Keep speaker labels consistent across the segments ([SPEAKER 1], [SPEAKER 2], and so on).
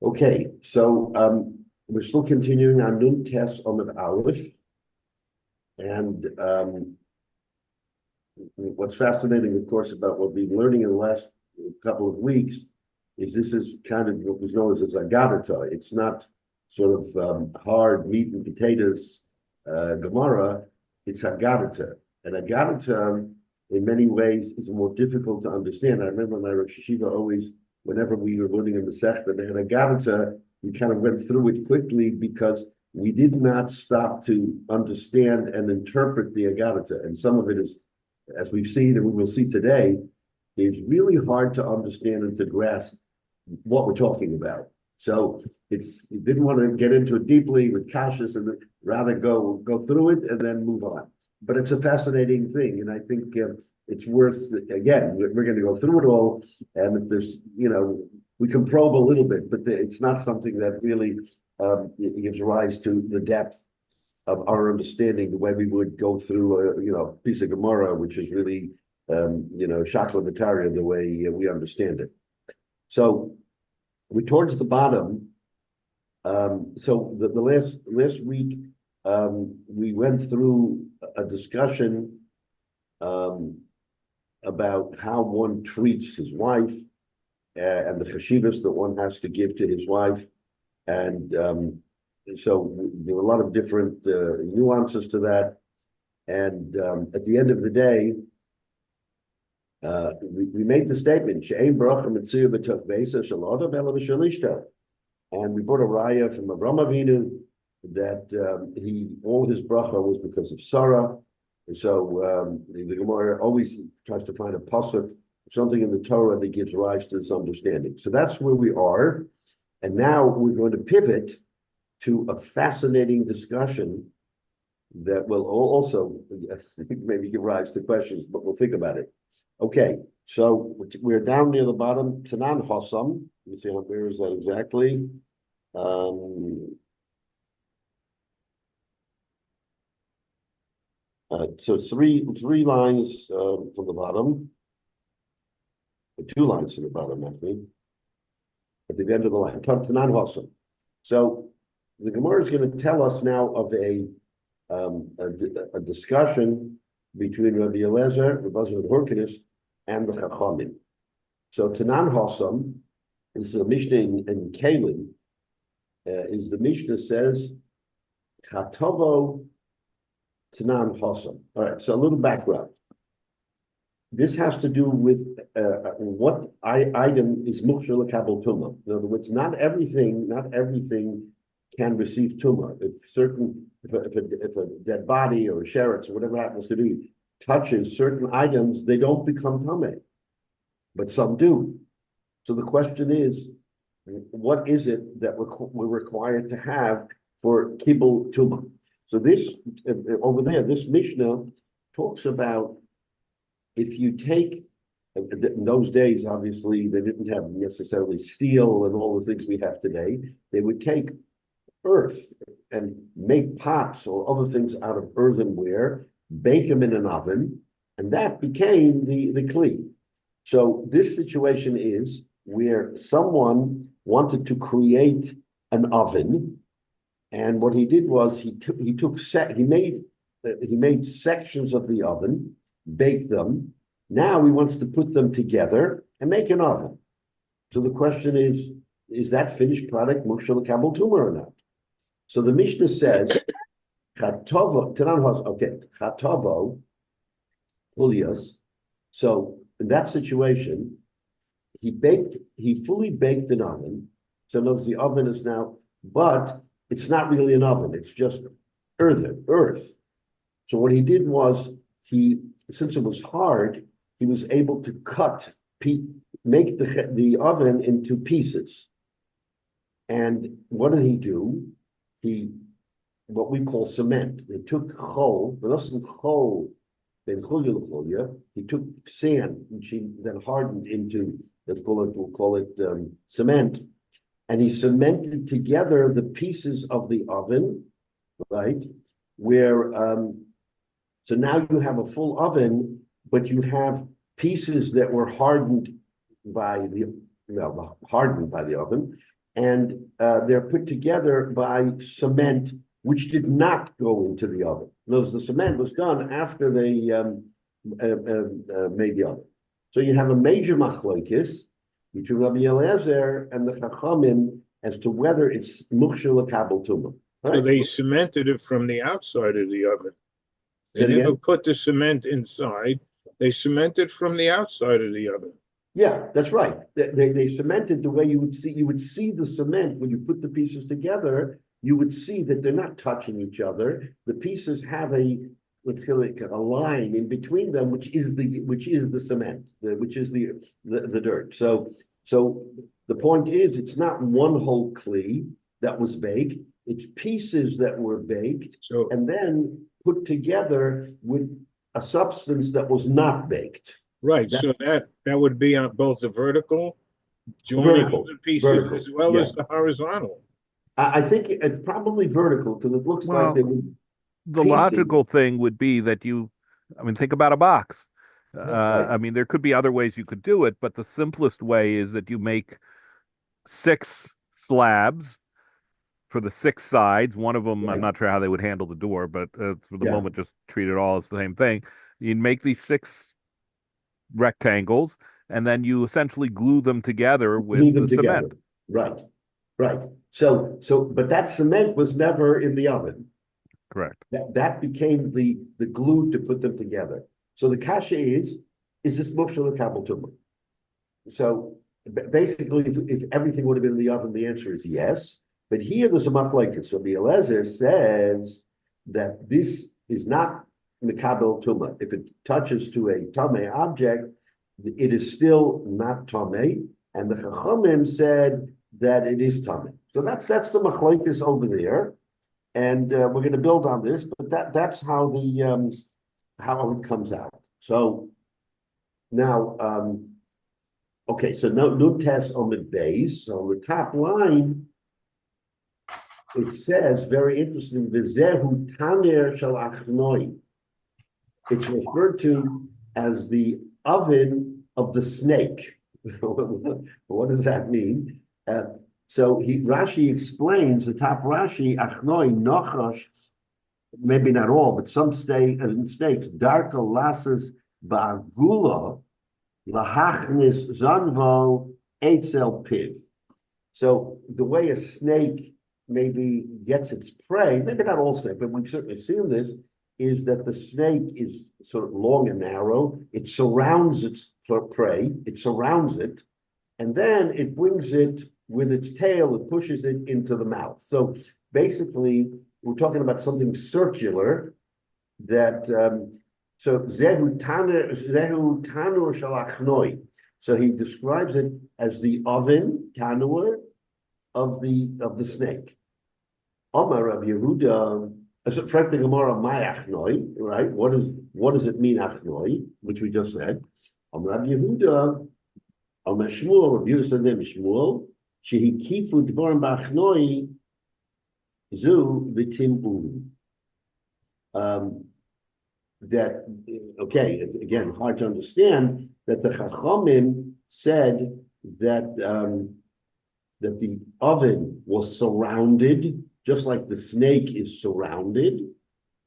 [SPEAKER 1] Okay, so we're still continuing our Nun Tes Omid Aleph, and what's fascinating, of course, about what we've been learning in the last couple of weeks is this is kind of what was known as a Zagadata. It's not sort of hard meat and potatoes Gemara. It's Zagadata, and Zagadata in many ways is more difficult to understand. I remember my Rosh Yeshiva always, whenever we were learning in the Sechta, they had a Agadata, we kind of went through it quickly because we did not stop to understand and interpret the Agadata. And some of it is, as we've seen and we will see today, is really hard to understand and to grasp what we're talking about. So you didn't want to get into it deeply with kashas and rather go through it and then move on. But it's a fascinating thing, and I think it's worth, again, we're going to go through it all, and if there's, we can probe a little bit, but it's not something that really gives rise to the depth of our understanding the way we would go through a piece of Gemara, which is really Shakla V'Tarya, the way we understand it. So we're towards the bottom. So the last week we went through a discussion about how one treats his wife and the cheshivas that one has to give to his wife, and so there were a lot of different nuances to that. And at the end of the day, we made the statement, She'ein bracha Metzia b'toch beisa shel adam ela b'shel ishto. And we brought a raya from Avraham Avinu that all his bracha was because of Sarah. And so the Gemara always tries to find a pasuk, something in the Torah that gives rise to this understanding. So that's where we are. And now we're going to pivot to a fascinating discussion that will also maybe give rise to questions, but we'll think about it. Okay, so we're down near the bottom, Tanan Hossam. Let me see, where is that exactly? So three lines from the bottom, or 2 lines from the bottom, actually, at the end of the line, Tanan Hossam. So the Gemara is going to tell us now of a discussion between Rabbi Eliezer, the Bazar of Horkinis, and the Chachamim. So Tanan Hossam, this is a Mishnah in Kalim, is the Mishnah says, Chatovo Tanan Hossam. All right, so a little background. This has to do with what item is Mukshah L'Kabel Tumah. In other words, not everything can receive Tumah. If a dead body or a sheretz or whatever happens to be touches certain items, they don't become Tameh, but some do. So the question is, what is it that we're required to have for Kibul Tumah? So this, over there, this Mishnah talks about if you take, in those days, obviously, they didn't have necessarily steel and all the things we have today. They would take earth and make pots or other things out of earthenware, bake them in an oven, and that became the kli. So this situation is where someone wanted to create an oven, and what he did was he made sections of the oven, baked them. Now he wants to put them together and make an oven. So the question is that finished product Mukshah L'Kabel Tumah or not? So the Mishnah says, Chatovo, Chatovo, Pulias. So in that situation, he fully baked an oven. So notice the oven is now, but it's not really an oven, it's just earth. So what he did was, since it was hard, he was able to make the oven into pieces. And what did he do? What we call cement. They took he took sand, which he then hardened into, we'll call it cement, and he cemented together the pieces of the oven, right? Where so now you have a full oven, but you have pieces that were hardened by the oven, and they're put together by cement, which did not go into the oven. Notice the cement was done after they made the oven. So you have a major machlokes between Rabbi Eliezer and the Chachamim as to whether it's mukshel l'kabel tumah.
[SPEAKER 2] So
[SPEAKER 1] Right?
[SPEAKER 2] they cemented it from the outside of the oven. They
[SPEAKER 1] Say it
[SPEAKER 2] never
[SPEAKER 1] again?
[SPEAKER 2] put the cement inside. They cemented from the outside of the oven.
[SPEAKER 1] Yeah, that's right. They cemented the way you would see the cement when you put the pieces together. You would see that they're not touching each other. The pieces have let's say like a line in between them, which is the cement, which is the dirt. So the point is, it's not one whole kli that was baked. It's pieces that were baked
[SPEAKER 2] So
[SPEAKER 1] and then put together with a substance that was not baked.
[SPEAKER 2] right,
[SPEAKER 1] That
[SPEAKER 2] so that would be on both the vertical joining of
[SPEAKER 1] vertical,
[SPEAKER 2] the pieces as well
[SPEAKER 1] yeah.
[SPEAKER 2] as the horizontal.
[SPEAKER 1] I think it's probably vertical because it looks like they would
[SPEAKER 3] The
[SPEAKER 1] piece
[SPEAKER 3] logical thing would be that think about a box.
[SPEAKER 1] right.
[SPEAKER 3] There could be other ways you could do it, but the simplest way is that you make 6 slabs for the 6 sides. One of them, I'm
[SPEAKER 1] Right.
[SPEAKER 3] not sure how they would handle the door, but for the
[SPEAKER 1] Yeah.
[SPEAKER 3] moment, just treat it all as the same thing. You'd make these 6 rectangles, and then you essentially glue them together
[SPEAKER 1] Leave
[SPEAKER 3] with
[SPEAKER 1] them
[SPEAKER 3] the
[SPEAKER 1] together.
[SPEAKER 3] cement.
[SPEAKER 1] Right. So, but that cement was never in the oven.
[SPEAKER 3] Correct.
[SPEAKER 1] That became the glue to put them together. So the kasha is this mukshel l'kabel tumah? So basically, if everything would have been in the oven, the answer is yes. But here there's a machlokes. Rabbi Eliezer says that this is not mekabel tumah. If it touches to a tamei object, it is still not tamei. And the Chachamim said that it is tamei. So that's the machlokes over there. And we're going to build on this, but that's how how it comes out. So now, okay, so no test on the base. On the top line, it says very interesting. V'zehu taner shel achnoi. It's referred to as the oven of the snake. What does that mean? So Rashi explains, the top Rashi, Achnoi Nochash, maybe not all, but some snakes, Darka Lasses Ba'agula, Lahachnis Zanvo, Eitzel Piv. So the way a snake maybe gets its prey, maybe not all snakes, but we've certainly seen this, is that the snake is sort of long and narrow. It surrounds its prey, it surrounds it, and then it brings it with its tail, it pushes it into the mouth. So basically, we're talking about something circular that, so Zehu Tanur Shalachnoi. So he describes it as the oven, Tanur, of the snake. Omar Rabbi Yehuda, frankly, Gemara, my achnoi, right? What does it mean, achnoi, which we just said? Omar Rabbi Yehuda, Omar Shmuel, Rabbi Yehuda said them Shmuel, Shehikifu Dvorim Bachnoi, Zu V'Tim that, okay, it's again hard to understand that the Chachamim said that that the oven was surrounded, just like the snake is surrounded,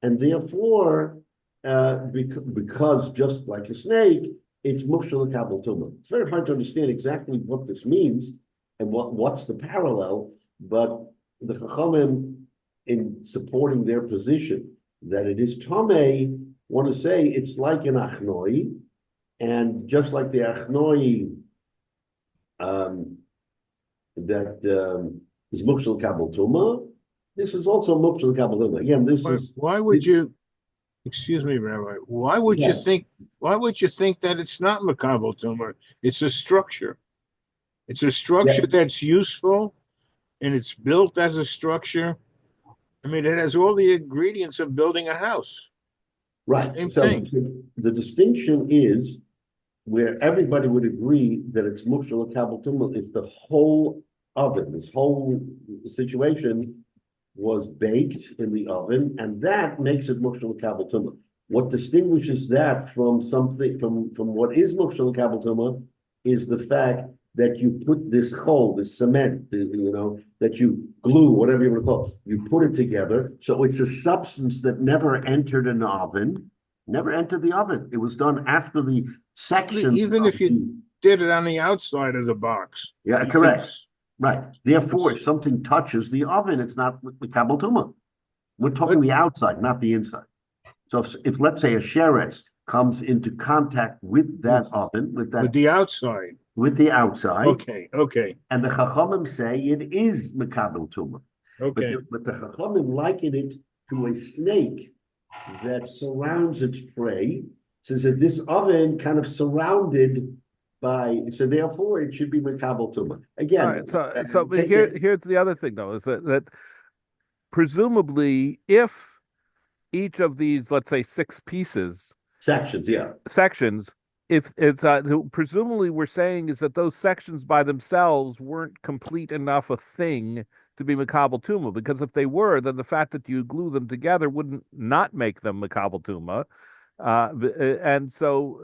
[SPEAKER 1] and therefore, because just like a snake, it's mukshel l'kabel tumah. It's very hard to understand exactly what this means and what's the parallel, but the Chachamim, in supporting their position that it is tamei, want to say it's like an achnoi, and just like the achnoi that is mukshel l'kabel tumah, this is also mukshel l'kabel tumah. Again,
[SPEAKER 2] Why would you? Excuse me, Rabbi. Why would you think? Why would you think that it's not makabel tumor? It's a structure. It's a structure that's useful, and it's built as a structure. I mean, it has all the ingredients of building a house.
[SPEAKER 1] Right.
[SPEAKER 2] Same
[SPEAKER 1] So
[SPEAKER 2] thing.
[SPEAKER 1] the distinction is where everybody would agree that it's mukshel l'kabel tumah if the whole oven, this whole situation was baked in the oven, and that makes it mukshel l'kabel tumah. What distinguishes that from something from what is mukshel l'kabel tumah is the fact that you put this coal, this cement, that you glue, whatever you want to call it, you put it together. So it's a substance that never entered an oven, never entered the oven. It was done after the section.
[SPEAKER 2] Even if you did it on the outside of the box.
[SPEAKER 1] Yeah, correct. Right. Therefore, if something touches the oven, it's not Makabel Tumah. We're talking the outside, not the inside. So if let's say a sheretz comes into contact with that oven, with
[SPEAKER 2] the outside.
[SPEAKER 1] With the outside.
[SPEAKER 2] Okay.
[SPEAKER 1] And the Chachamim say it is Makabel Tumah.
[SPEAKER 2] Okay.
[SPEAKER 1] But the Chachamim liken it to a snake that surrounds its prey. Says that this oven kind of surrounded by, so therefore it should be Makabel Tumah. Again.
[SPEAKER 3] Right, so here's the other thing though, is that presumably if each of these, let's say, sections, if it's presumably we're saying is that those sections by themselves weren't complete enough a thing to be Makabel Tumah, because if they were, then the fact that you glue them together wouldn't not make them Makabel Tumah, and so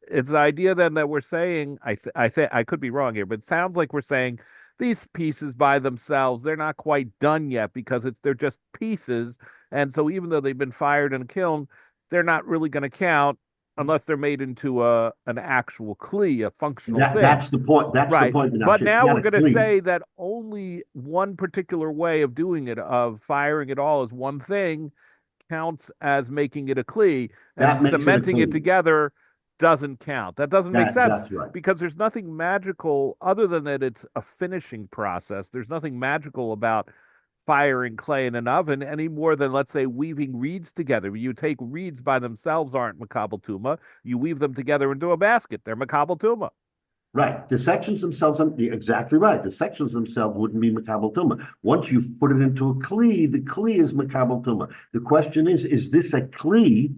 [SPEAKER 3] it's the idea then that we're saying, I think I could be wrong here, but it sounds like we're saying these pieces by themselves, they're not quite done yet because they're just pieces. And so even though they've been fired in a kiln, they're not really going to count unless they're made into an actual kli, a functional thing.
[SPEAKER 1] That's the point. That's
[SPEAKER 3] right.
[SPEAKER 1] The point.
[SPEAKER 3] But now we're going to say that only one particular way of doing it, of firing it all as one thing, counts as making it a kli, and cementing it together doesn't count. That doesn't make sense, because there's nothing magical other than that it's a finishing process. There's nothing magical about firing clay in an oven any more than, let's say, weaving reeds together. You take reeds by themselves aren't Makabel Tumah. You weave them together into a basket. They're Makabel Tumah.
[SPEAKER 1] Right. The sections themselves, exactly right. The sections themselves wouldn't be Makabel Tumah. Once you've put it into a kli, the kli is Makabel Tumah. The question is this a kli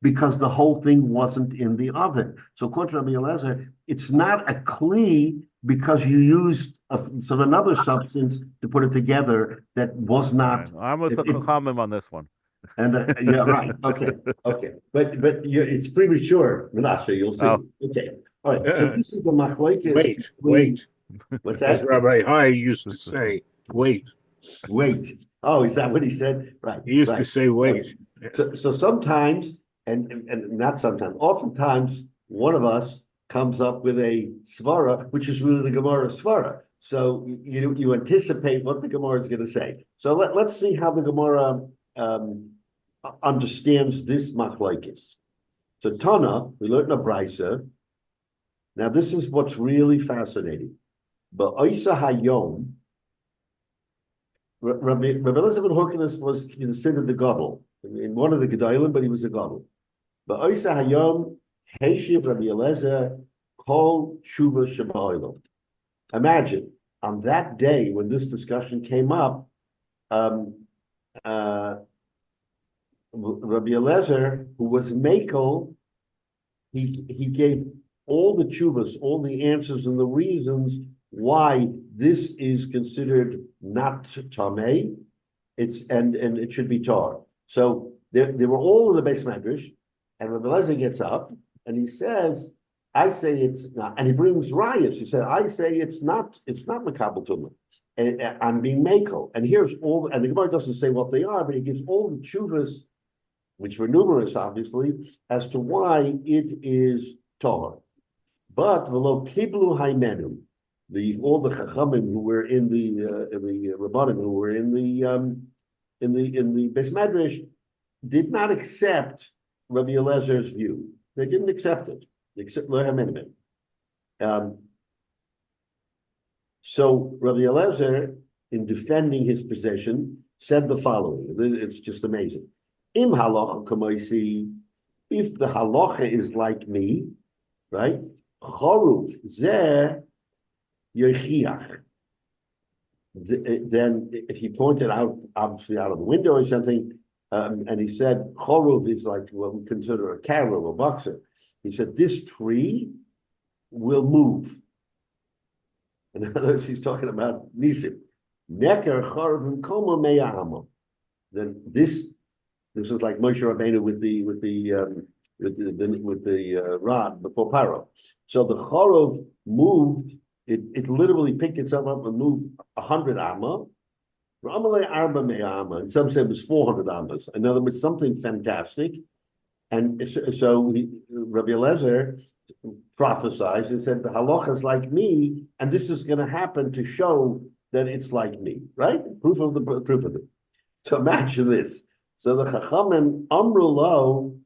[SPEAKER 1] because the whole thing wasn't in the oven? So according to Rabbi Eliezer, it's not a kli because you used another substance to put it together that was not.
[SPEAKER 3] Right. I'm with the Chachamim on this one.
[SPEAKER 1] And yeah, right. Okay. But it's premature, Menashe. You'll see.
[SPEAKER 3] Oh.
[SPEAKER 1] Okay. All right. So this is the machlokes.
[SPEAKER 2] Wait.
[SPEAKER 1] What's that?
[SPEAKER 2] As Rabbi Hyatt used to say, wait.
[SPEAKER 1] Oh, is that what he said? Right.
[SPEAKER 2] He used to say, wait.
[SPEAKER 1] So sometimes, and not sometimes, oftentimes, one of us comes up with a svara, which is really the Gemara svara. So you anticipate what the Gemara is going to say. So let's see how the Gemara understands this machlokes. So Tana, we learned in a brisa. Now this is what's really fascinating. But Oisa Hayom, Rabbi Eliezer ben Horkinus was considered the gadol in one of the gedolim, but he was a gadol. But Oisa Hayom, Heishiv Rabbi Eliezer, Kol Tshuva Sheba'olam. Imagine on that day when this discussion came up, Rabbi Eliezer, who was Mekel, he gave all the tshuvas, all the answers and the reasons why this is considered not tamei, and it should be tar. So they were all in the base medrash, and Rabbi Eliezer gets up and he says, I say it's not, and he brings rayas. He said, I say it's not Makabel Tumah. And I'm being Mekel. And here's all, and the Gemara doesn't say what they are, but he gives all the tshuvas, which were numerous, obviously, as to why it is tar. But v'lo kiblu haimenu, all the chachamim who were in the rabbanim who were in the Beis Medrash did not accept Rabbi Eliezer's view. They didn't accept it. They accept lo haimenu. So Rabbi Eliezer, in defending his position, said the following. It's just amazing. Im halacha k'moisi, if the halacha is like me, right? Choruv zeh yochiach. Then if he pointed out, obviously out of the window or something, and he said choruv is like what we consider a carol, a boxer. He said this tree will move. In other words, he's talking about nisim. Neker choruv koma meyahamo. Then this is like Moshe Rabbeinu with the with the rod before Paro. So the Chorov moved, it literally picked itself up and moved 100 amma. And some say it was 400 ammas. In other words, something fantastic. And so Rabbi Eliezer prophesied and said, the halacha is like me, and this is going to happen to show that it's like me, right? Proof of it. So imagine this. So the Chachamim Amru Lo,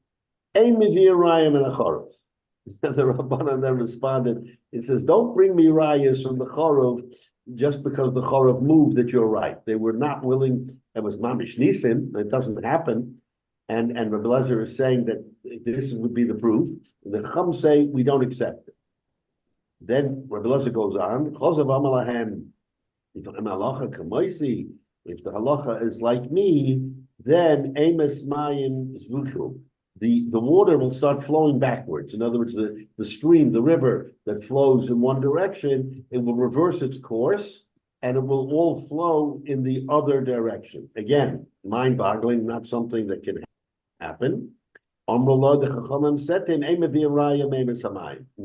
[SPEAKER 1] Ein Mivir Rayim and Achorov. The Rabbanan then responded, it says, don't bring me rayas from the Chorov just because the Chorov moved that you're right. They were not willing, it was Mamish Nisim, it doesn't happen. And Rabbi Eliezer is saying that this would be the proof. The Chacham say, we don't accept it. Then Rabbi Eliezer goes on, Chosav Amalahem, if the halacha is like me, then Emes Mayim Zvuchu. The water will start flowing backwards. In other words, the stream, the river that flows in one direction, it will reverse its course and it will all flow in the other direction. Again, mind-boggling, not something that can happen. We're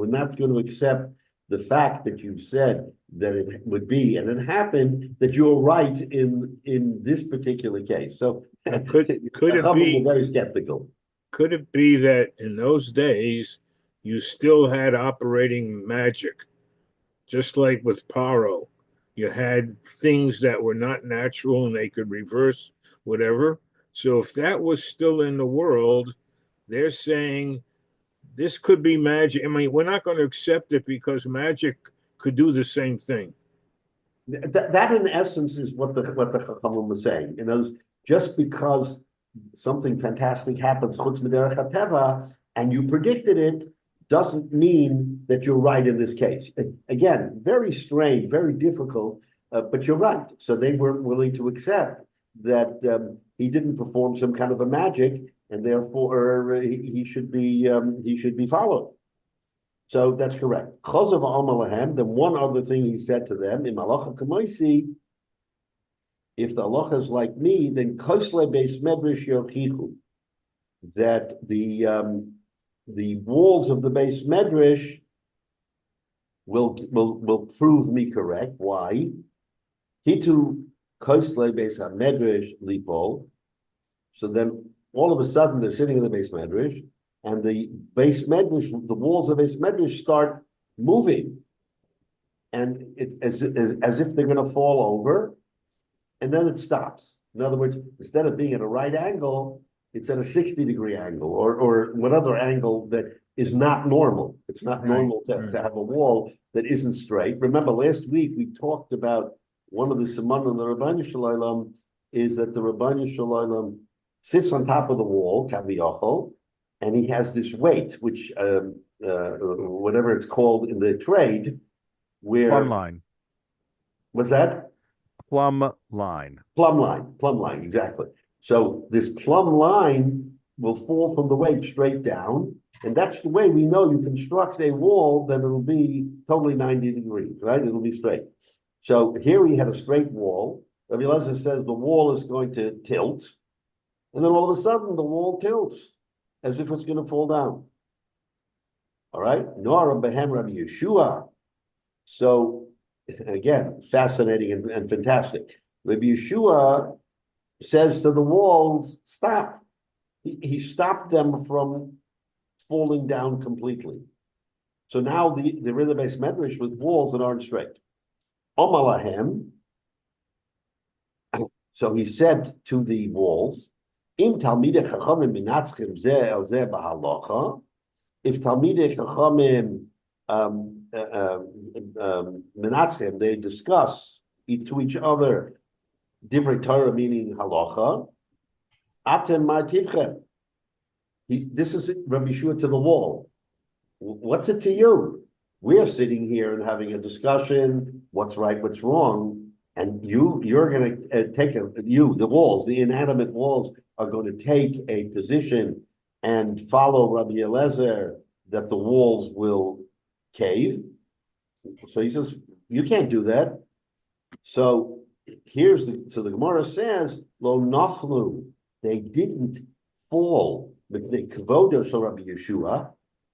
[SPEAKER 1] not going to accept the fact that you said that it would be, and it happened, that you're right in this particular case. So
[SPEAKER 2] could it be
[SPEAKER 1] very skeptical?
[SPEAKER 2] Could it be that in those days you still had operating magic, just like with Paro? You had things that were not natural and they could reverse whatever. So if that was still in the world, they're saying this could be magic. I mean, we're not going to accept it because magic could do the same thing.
[SPEAKER 1] That in essence is what the Chachamim was saying. You know, just because something fantastic happens chutz miderech hateva and you predicted it doesn't mean that you're right in this case. Again, very strange, very difficult, but you're right. So they weren't willing to accept that he didn't perform some kind of a magic, and therefore he should be followed. So that's correct. Chosav Amalahem. Then one other thing he said to them in Malacha Kamaisi, if the halacha is like me, then kosle beis medrash yochichu, that the walls of the beis medrash will prove me correct. Why? Hitu kosle beis medrash lipol. So then all of a sudden they're sitting in the beis medrash, and the beis medrash, the walls of beis medrash start moving, and it as if they're going to fall over. And then it stops. In other words, instead of being at a right angle, it's at a 60-degree angle or whatever angle that is not normal. It's not normal to have a wall that isn't straight. Remember, last week we talked about one of the simanim of the Rabbeinu Shalom is that the Rabbeinu Shalom sits on top of the wall, kaviyachol, and he has this weight, which whatever it's called in the trade, where
[SPEAKER 3] plumb line.
[SPEAKER 1] What's that?
[SPEAKER 3] Plumb line,
[SPEAKER 1] exactly. So this plumb line will fall from the weight straight down, and that's the way we know you construct a wall that it'll be totally 90 degrees, right? It'll be straight. So here we have a straight wall. Rabbi Eliezer says the wall is going to tilt, and then all of a sudden the wall tilts as if it's going to fall down. All right? Nor Behem Rabbi Yeshua. So again, fascinating and fantastic. Rabbi Yeshua says to the walls, stop. He stopped them from falling down completely. So now they're in the beis medrash with walls that aren't straight. Omalahem. So he said to the walls, Im Talmidei Chachamim minatzchem zeh el zeh b'halacha. If Talmidei Chachamim menatzchem, they discuss to each other different Torah, meaning halacha. Atem ma'ativchem. This is Rabbi Yeshua to the wall. What's it to you? We're sitting here and having a discussion. What's right? What's wrong? And you're going to take the walls, the inanimate walls, are going to take a position and follow Rabbi Eliezer that the walls will cave. So he says, you can't do that. So the Gemara says, Lo naflu, they didn't fall B'nei Kavodo shel Rabbi Yeshua,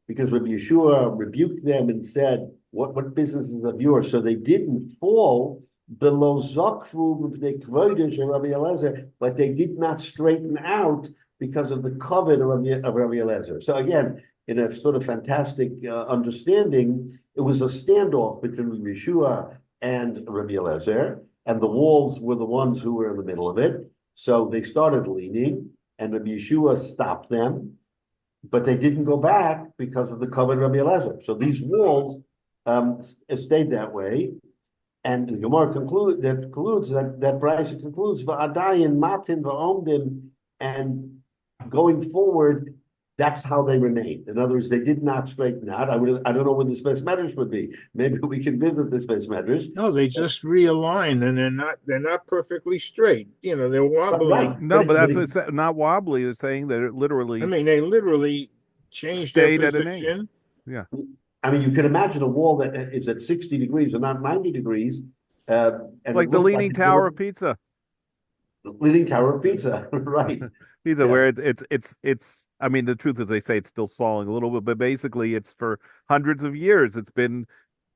[SPEAKER 1] because Rabbi Yeshua rebuked them and said, what business is of yours? So they didn't fall below Zokfu B'nei Kavodo shel Rabbi Eliezer, but they did not straighten out because of the covet of Rabbi Eliezer. So again, in a sort of fantastic understanding, it was a standoff between Rabbi Yeshua and Rabbi Eliezer, and the walls were the ones who were in the middle of it. So they started leaning, and Rabbi Yeshua stopped them, but they didn't go back because of the covet of Rabbi Eliezer. So these walls stayed that way. And the Gemara concludes that Brisa concludes va'adayin matin va'omdim, and going forward, that's how they remained. In other words, they did not straighten out. I don't know when the Beis Medrash would be. Maybe we can visit this Beis Medrash.
[SPEAKER 2] No, they just realign, and they're not perfectly straight. They're wobbly.
[SPEAKER 1] Right.
[SPEAKER 3] No, but that's not wobbly. It's saying that it literally.
[SPEAKER 2] I mean, they literally changed their position.
[SPEAKER 3] Yeah.
[SPEAKER 1] I mean, you could imagine a wall that is at 60 degrees or not 90 degrees. And
[SPEAKER 3] like the Leaning Tower of Pizza.
[SPEAKER 1] Leaning Tower of Pizza, right.
[SPEAKER 3] Pizza, where it's I mean, the truth is they say it's still falling a little bit, but basically it's for hundreds of years. It's been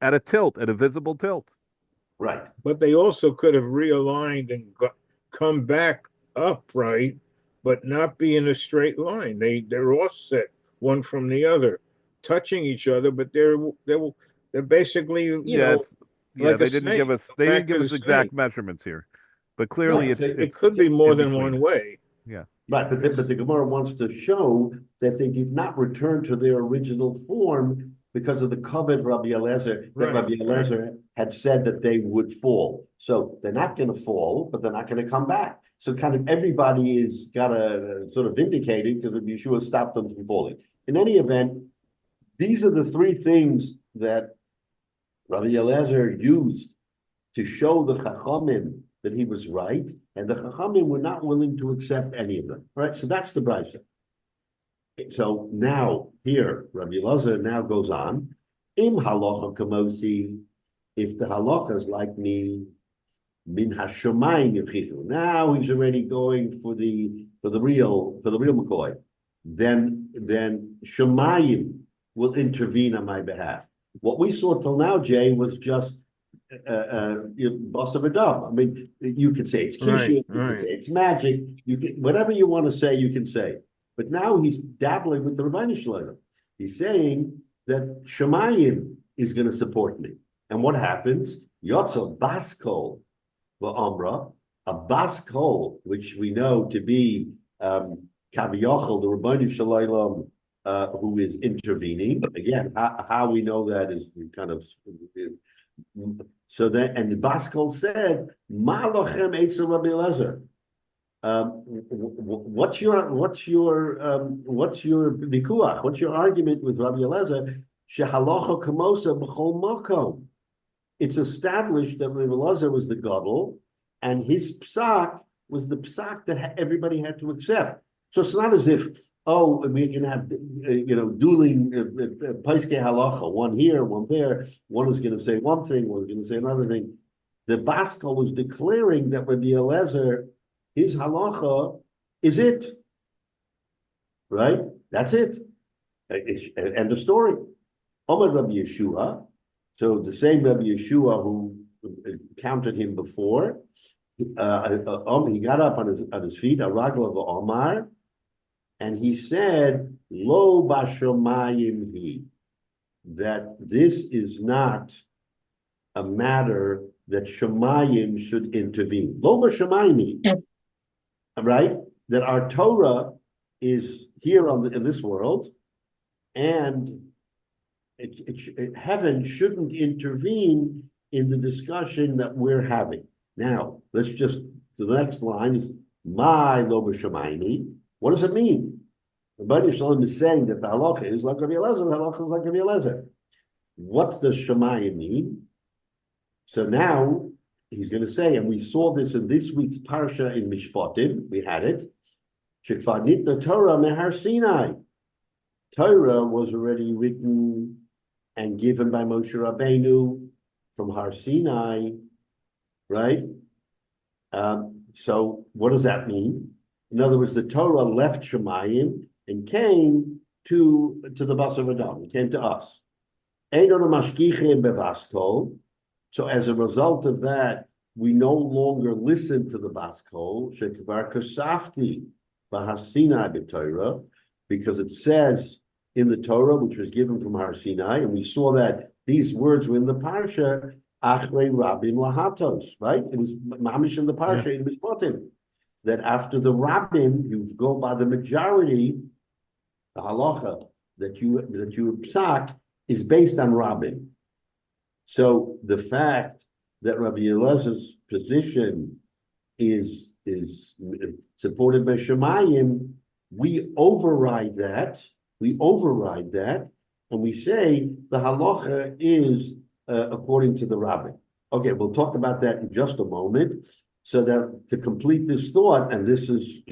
[SPEAKER 3] at a visible tilt.
[SPEAKER 1] Right.
[SPEAKER 2] But they also could have realigned and come back upright, but not be in a straight line. They're offset one from the other, touching each other, but they're basically like
[SPEAKER 3] they didn't give us exact measurements here, but clearly
[SPEAKER 2] it could be more than one way.
[SPEAKER 3] Yeah.
[SPEAKER 1] Right, but the Gemara wants to show that they did not return to their original form because of the covet of Rabbi Eliezer, that Rabbi Eliezer had said that they would fall. So they're not going to fall, but they're not going to come back. So kind of everybody is got to sort of vindicated because Rabbi Yeshua stopped them from falling. In any event, these are the three things that Rabbi Eliezer used to show the Chachamim that he was right, and the Chachamim were not willing to accept any of them. Right, so that's the Brisa. So now here, Rabbi Eliezer now goes on. Im halacha kamosi, if the halacha is like me, min hashomayim yechichu. Now he's already going for the real McCoy. Then Shomayim will intervene on my behalf. What we saw till now, Jay, was just boss of a dove. I mean, you can say it's kishur, you can say it's magic, you can whatever you want to say, you can say. But now he's dabbling with the Rebbeinu Shalom. He's saying that Shemayim is going to support me. And what happens? Yotzo Baskol va'amra, a Baskol, which we know to be Kaviyachal, the Rebbeinu Shalom, who is intervening. Again, how we know that is kind of. So that, and the Baskol said, "Ma lochem eitzel Rabbi Eliezer." What's your vikuach? What's your argument with Rabbi Eliezer? Shehalacha kamosa b'chol makom. It's established that Rabbi Eliezer was the gadol, and his psak was the psak that everybody had to accept. So it's not as if we can have dueling paiskei halacha, one here, one there. One is going to say one thing, one is going to say another thing. The Baskal was declaring that Rabbi Eliezer, his halacha is it, right? That's it. End of story. Omar Rabbi Yeshua, so the same Rabbi Yeshua who counted him before, he got up on his feet, a ragla v'omar, and he said, Lo bashomayim hi, that this is not a matter that Shemayim should intervene. Lo bashomayim hi, right? That our Torah is here in this world, and heaven shouldn't intervene in the discussion that we're having. Now, let's just, the next line is, my lo bashomayim. What does it mean? The Rebbeinu Shalom is saying that the halacha is like Rabbi Eliezer, the halacha is like Rabbi Eliezer. What does Shemayim mean? So now he's going to say, and we saw this in this week's parsha in Mishpatim, we had it. Shekvanit the Torah mehar Sinai. Torah was already written and given by Moshe Rabbeinu from Har Sinai, right? So what does that mean? In other words, the Torah left Shemayim and came to the Basar Adam. He came to us. So as a result of that, we no longer listen to the Baskol, because it says in the Torah, which was given from Har Sinai, and we saw that these words were in the Parsha, Achrei Rabim Lahatos, right? It was Mamish in the Parsha, it was Potim. That after the Rabim, you go by the majority, the halacha that you psak is based on Rabim. So the fact that Rabbi Eliezer's position is supported by Shemayim, we override that, and we say the halacha is according to the Rabbi. Okay, we'll talk about that in just a moment. So that to complete this thought, and this is,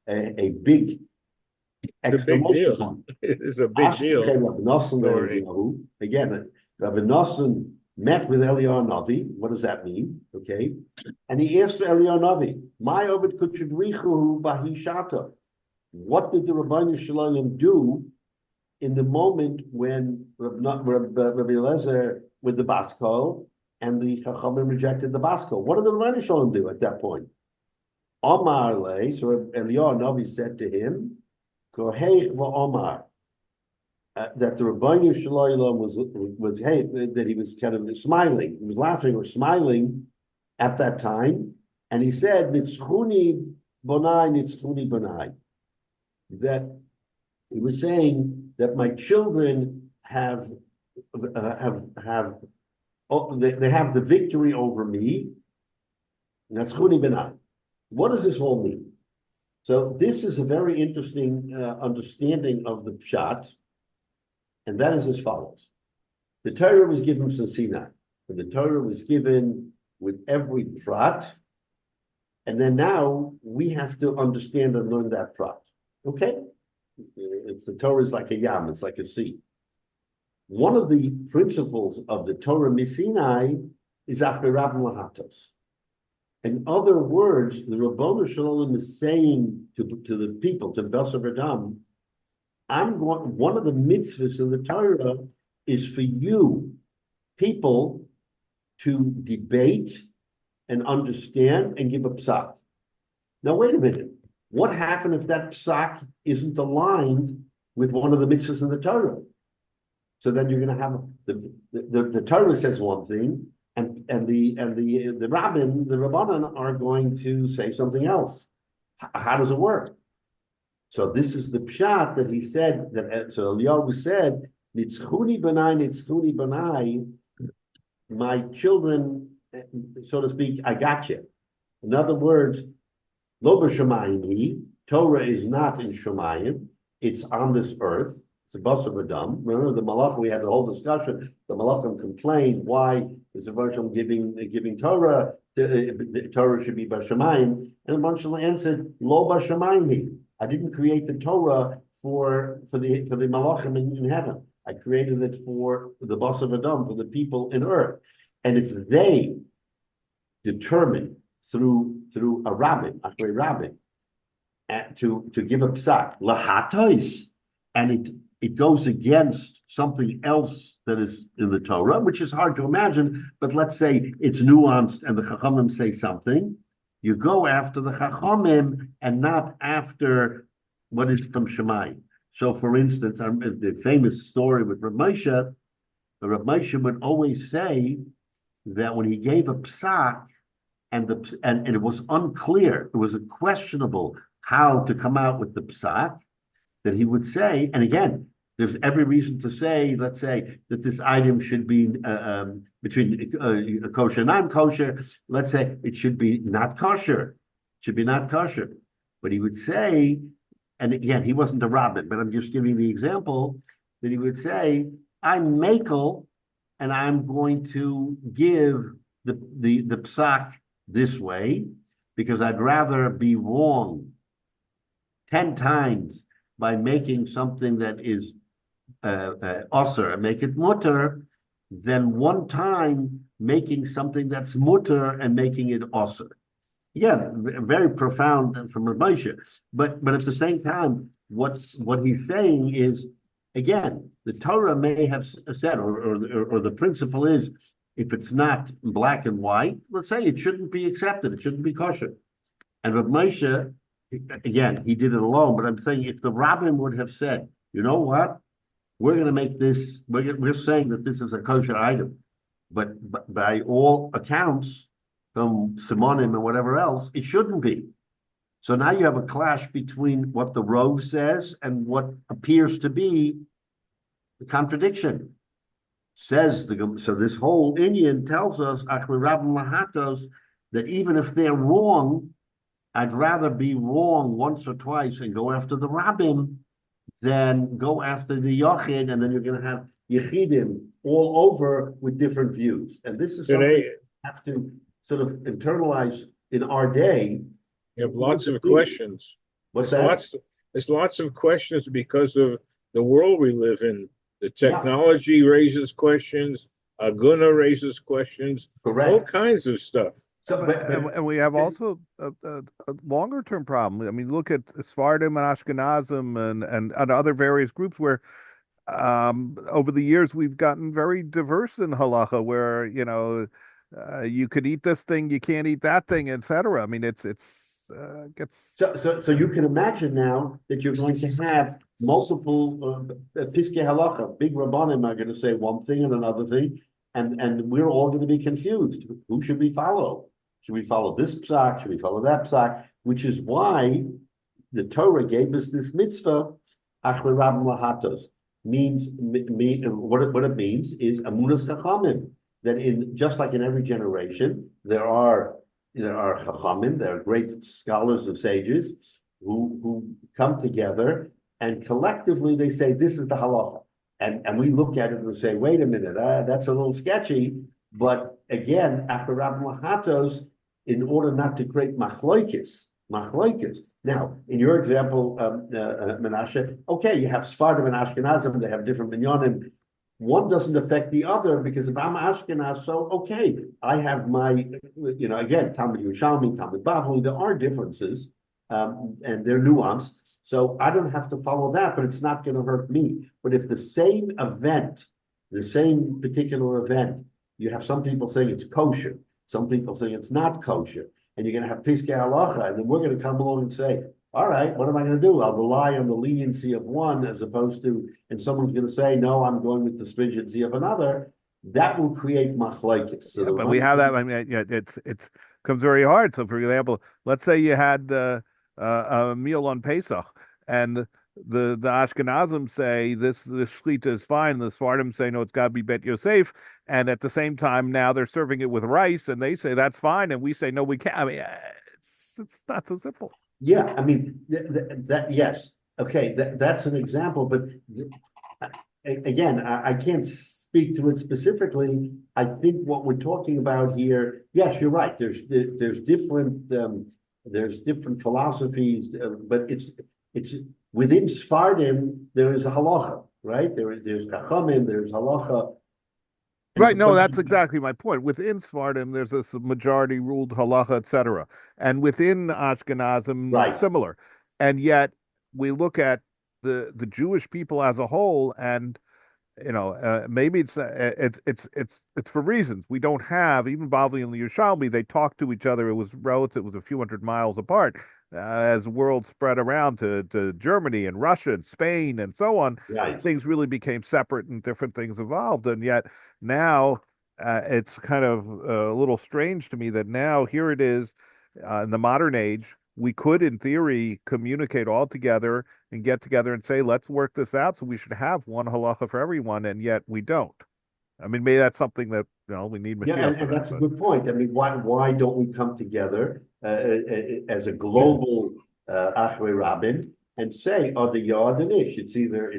[SPEAKER 1] a big
[SPEAKER 2] It's a big deal. It's a big deal.
[SPEAKER 1] Again, Rabbi Nosson met with Eliyahu Navi. What does that mean? Okay. And he asked Eliyahu Navi, "My Ovid Kuchudrichu Bahishata." What did the Rabbi Shalom do in the moment when Rabbi Eliezer with the Baskol and the Chachamim rejected the Baskol? What did the Rabbi Shalom do at that point? Omar le, so Eliyahu Navi said to him, Kohei Omar. That the Rabbi Shalom was that he was kind of smiling, he was laughing or smiling at that time, and he said, "Nitzchuni bonai," that he was saying that my children have they have the victory over me. Nitzchuni bonai. What does this all mean? So this is a very interesting understanding of the pshat. And that is as follows. The Torah was given from Sinai. And the Torah was given with every prat. And then now we have to understand and learn that prat. Okay? The Torah is like a yam, it's like a sea. One of the principles of the Torah Misinai is Achrei Rabim Lahatos. In other words, the Rabbanu Shalom is saying to the people, to Basar Adam, one of the mitzvahs in the Torah is for you, people, to debate and understand and give a psak. Now, wait a minute. What happened if that psak isn't aligned with one of the mitzvahs in the Torah? So then you're going to have the Torah says one thing, and the rabbin, the rabbanan are going to say something else. How does it work? So this is the pshat that he said, so Eliyahu said, Nitzchuni banai, my children, so to speak, I got you. In other words, lo b'shamayim, Torah is not in Shemayim, it's on this earth, it's a Basar Adam. Remember the Malachim, we had a whole discussion, the Malachim complained, why is the Hashem giving Torah, the Torah should be b'shamayim, and the Hashem answered, lo b'shamayim. I didn't create the Torah for the Malachim in heaven. I created it for the Basar Adam, for the people in earth. And if they determine through a rabbin, Achrei Rabim, to give a psak, lahatos, and it goes against something else that is in the Torah, which is hard to imagine, but let's say it's nuanced and the Chachamim say something, you go after the Chachamim and not after what is from Shemayim. So, for instance, the famous story with Rav Moshe, Rav Moshe would always say that when he gave a psak, and it was unclear, it was questionable how to come out with the psak, that he would say, and again, there's every reason to say, let's say, that this item should be between kosher and non-kosher. Let's say it should be not kosher. But he would say, and again, he wasn't a rabbin, but I'm just giving the example, that he would say, I'm makel, and I'm going to give the psak this way, because I'd rather be wrong 10 times by making something that is osir and make it mutter, than one time making something that's mutter and making it osir. Yeah, very profound from Rav Moshe. But at the same time, what he's saying is, again, the Torah may have said, or the principle is, if it's not black and white, let's say it shouldn't be accepted, it shouldn't be kosher. And Rav Moshe, again, he did it alone, but I'm saying if the rabbin would have said, you know what, we're going to make this, we're saying that this is a kosher item, but by all accounts, from Simonim and whatever else, it shouldn't be. So now you have a clash between what the Rove says and what appears to be the contradiction. So this whole Indian tells us, that even if they're wrong, I'd rather be wrong once or twice and go after the rabbim than go after the yochid, and then you're going to have yechidim all over with different views. And this is something we have to sort of internalize in our day.
[SPEAKER 2] You have lots of questions.
[SPEAKER 1] What's that?
[SPEAKER 2] There's lots of questions because of the world we live in. The technology raises questions. Aguna raises questions.
[SPEAKER 1] Correct.
[SPEAKER 2] All kinds of stuff.
[SPEAKER 3] So, and we have also a longer term problem. I mean, look at Sephardim and Ashkenazim and other various groups where over the years we've gotten very diverse in halacha, where you could eat this thing, you can't eat that thing, etc. I mean, it gets
[SPEAKER 1] so you can imagine now that you're going to have multiple piskei halacha. Big rabbanim are going to say one thing and another thing, and we're all going to be confused. Who should we follow? Should we follow this psak? Should we follow that psak? Which is why the Torah gave us this mitzvah, achre rabim lahatos. What it means is amunas chachamim. That just like in every generation, there are chachamim, there are great scholars and sages who come together and collectively they say this is the halacha, and we look at it and say, wait a minute, that's a little sketchy. But again, after Rabbi Lahatos, in order not to create machloikis. Now, in your example, Menashe, okay, you have Sephardim and Ashkenazim, they have different minyanim. One doesn't affect the other, because if I'm Ashkenaz, so okay, I have my, again, Talmud Yerushalmi, Talmud Bavli, there are differences, and they're nuanced. So I don't have to follow that, but it's not going to hurt me. But if the same particular event, you have some people saying it's kosher, some people saying it's not kosher, and you're going to have piskei halacha, and then we're going to come along and say, all right, what am I going to do? I'll rely on the leniency of one as opposed to, and someone's going to say, no, I'm going with the stringency of another. That will create machlokes. So
[SPEAKER 3] but we have that. I mean, it's comes very hard. So, for example, let's say you had a meal on Pesach, and the Ashkenazim say this shlita is fine. The Sephardim say no, it's got to be Bet Yosef, and at the same time now they're serving it with rice, and they say that's fine, and we say no, we can't. I mean, it's not so simple.
[SPEAKER 1] Yeah, I mean that yes, okay, that's an example, but again, I can't speak to it specifically. I think what we're talking about here, yes, you're right. There's different philosophies, but it's within Sephardim there is a halacha, right? There's chachamim, there's halacha.
[SPEAKER 3] Right, no, that's exactly my point. Within Sephardim, there's this majority ruled halacha, etc., and within Ashkenazim,
[SPEAKER 1] right,
[SPEAKER 3] similar. And yet, we look at the Jewish people as a whole, and maybe it's for reasons we don't have. Even Bavli and the Yerushalmi, they talk to each other. It was relative; it was a few hundred miles apart. As the world spread around to Germany and Russia and Spain and so on,
[SPEAKER 1] right,
[SPEAKER 3] things really became separate and different things evolved. And yet now it's kind of a little strange to me that now here it is in the modern age, we could in theory communicate all together and get together and say, let's work this out. So we should have one halacha for everyone. And yet we don't. I mean, maybe that's something that we need Mashiach.
[SPEAKER 1] Yeah, and that's a good point. I mean, why don't we come together as a global Achrei Rabin and say, "Oh, the Yod and Ish." It's either.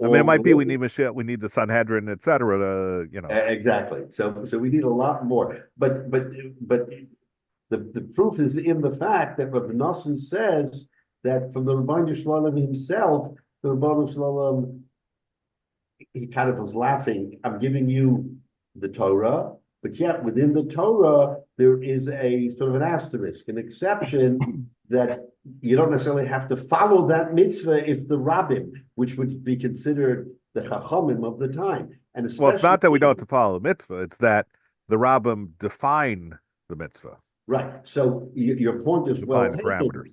[SPEAKER 1] I
[SPEAKER 3] mean, it might be we need Mashiach, we need the Sanhedrin, etc.
[SPEAKER 1] Exactly. So we need a lot more. But the proof is in the fact that Rabbi Nosson says that from the Rebbeinu Shalom himself, the Rebbeinu Shalom, he kind of was laughing. I'm giving you the Torah, but yet within the Torah there is a sort of an asterisk, an exception that you don't necessarily have to follow that mitzvah if the rabbim, which would be considered the chachamim of the time, and especially
[SPEAKER 3] well, it's not that we don't have to follow the mitzvah; it's that the rabbim define the mitzvah.
[SPEAKER 1] Right. So your point is well taken.
[SPEAKER 3] Parameters.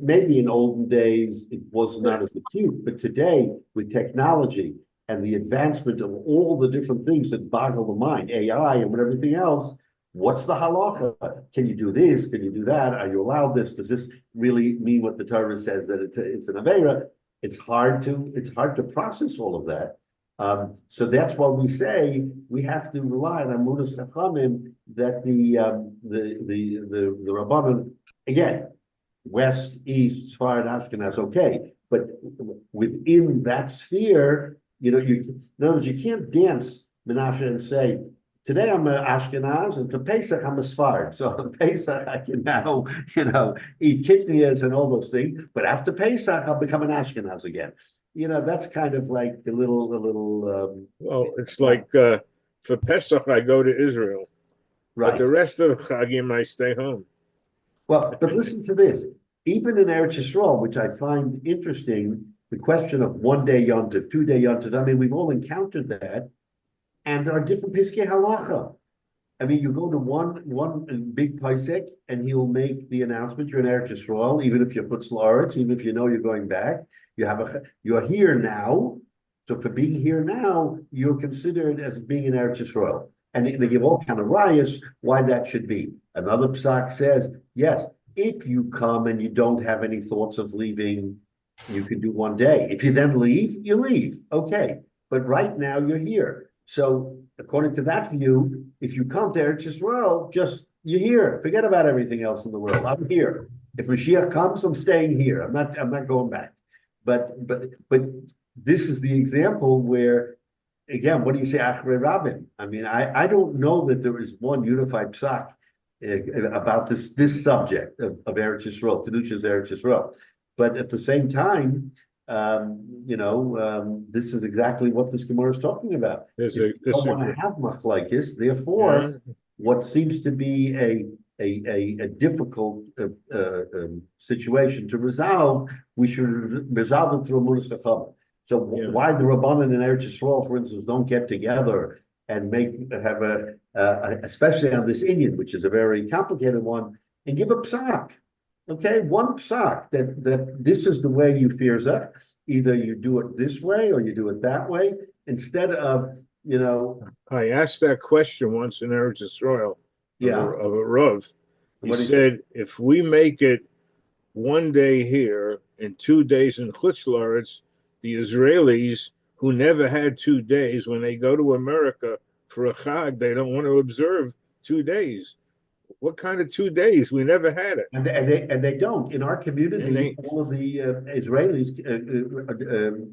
[SPEAKER 1] Maybe in olden days it was not as acute, but today with technology and the advancement of all the different things that boggle the mind, AI and everything else, what's the halacha? Can you do this? Can you do that? Are you allowed this? Does this really mean what the Torah says that it's an avera? It's hard to process all of that. So that's why we say we have to rely on Amunas Chachamim that the Rabbanan, again, West, East, Sfarad, Ashkenaz, okay, but within that sphere, in other words, you can't dance Menashe and say, today I'm an Ashkenaz, and for Pesach I'm a Sfarad. So on Pesach I can now, eat kidneys and all those things, but after Pesach I'll become an Ashkenaz again. That's kind of like a little.
[SPEAKER 2] Well, it's like for Pesach I go to Israel,
[SPEAKER 1] right?
[SPEAKER 2] But the rest of the Chagim I stay home.
[SPEAKER 1] Well, but listen to this. Even in Eretz Yisrael, which I find interesting, the question of 1 day yontif, 2 day yontif. I mean, we've all encountered that, and there are different piskei halacha. I mean, you go to one big paisek, and he will make the announcement you're in Eretz Yisrael, even if you're Chutz La'aretz, even if you know you're going back. You're here now, so for being here now, you're considered as being in Eretz Yisrael, and they give all kind of rayas why that should be. Another psak says, yes, if you come and you don't have any thoughts of leaving, you can do 1 day. If you then leave, you leave. Okay, but right now you're here. So according to that view, if you come to Eretz Yisrael, you're here. Forget about everything else in the world. I'm here. If Mashiach comes, I'm staying here. I'm not going back. But this is the example where, again, what do you say, Achrei Rabbim? I mean, I don't know that there is one unified psak about this subject of Eretz Yisrael, Kedushas Eretz Yisrael. But at the same time, this is exactly what this Gemara is talking about. You don't want to have machlokes. Therefore, what seems to be a difficult situation to resolve, we should resolve it through Amunas Chachamim. So why the Rabbanan and Eretz Yisrael, for instance, don't get together and have especially on this Indian, which is a very complicated one, and give a psak. Okay, one psak that this is the way you fearza. Either you do it this way or you do it that way, instead of
[SPEAKER 2] I asked that question once in Eretz Yisrael of a Rav. He said, if we make it 1 day here and 2 days in Chutz La'aretz, the Israelis who never had 2 days, when they go to America for a Chag, they don't want to observe 2 days. What kind of 2 days? We never had it.
[SPEAKER 1] And they don't. In our community, all of the Israelis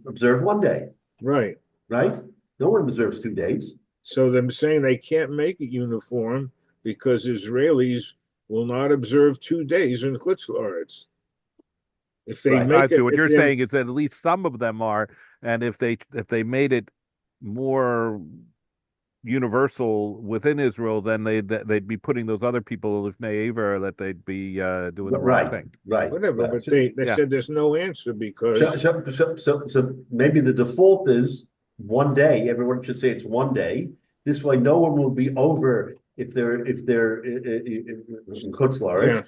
[SPEAKER 1] observe 1 day.
[SPEAKER 2] Right.
[SPEAKER 1] Right? No one observes 2 days.
[SPEAKER 2] So they're saying they can't make it uniform because Israelis will not observe 2 days in Chutz La'aretz. If they make it,
[SPEAKER 3] what you're saying is that at least some of them are, and if they made it more universal within Israel, then they'd be putting those other people of Ne'ever that they'd be doing the wrong thing.
[SPEAKER 1] Right.
[SPEAKER 2] Whatever, but they said there's no answer because
[SPEAKER 1] so maybe the default is 1 day. Everyone should say it's 1 day. This way, no one will be over if they're in Chutz La'aretz.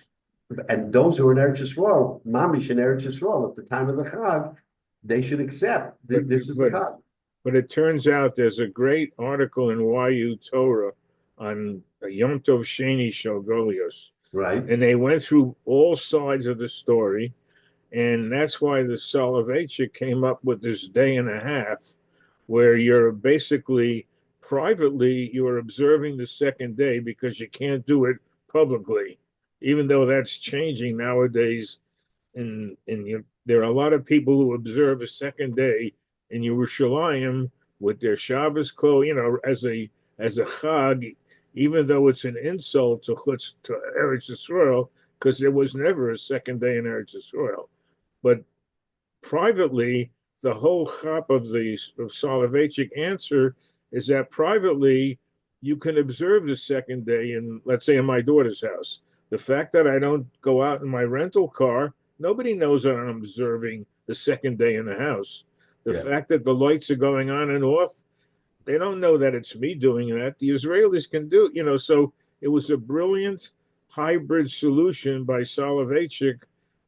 [SPEAKER 1] And those who are in Eretz Yisrael, Mamish in Eretz Yisrael at the time of the Chag, they should accept this is the Chag.
[SPEAKER 2] But it turns out there's a great article in YU Torah on Yom Tov Sheni Shel Golios.
[SPEAKER 1] Right.
[SPEAKER 2] And they went through all sides of the story. And that's why the Soloveitchik came up with this day and a half, where you're basically privately, you're observing the second day because you can't do it publicly, even though that's changing nowadays. There are a lot of people who observe a second day in Yerushalayim with their Shabbos clothes, as a chag, even though it's an insult to Eretz Yisrael, because there was never a second day in Eretz Yisrael. But privately, the whole chap of Soloveitchik answer is that privately you can observe the second day in, let's say, in my daughter's house. The fact that I don't go out in my rental car Nobody knows that I'm observing the second day in the house. The
[SPEAKER 1] Yeah.
[SPEAKER 2] fact that the lights are going on and off, they don't know that it's me doing that. The Israelis can do, so it was a brilliant hybrid solution by Soloveitchik,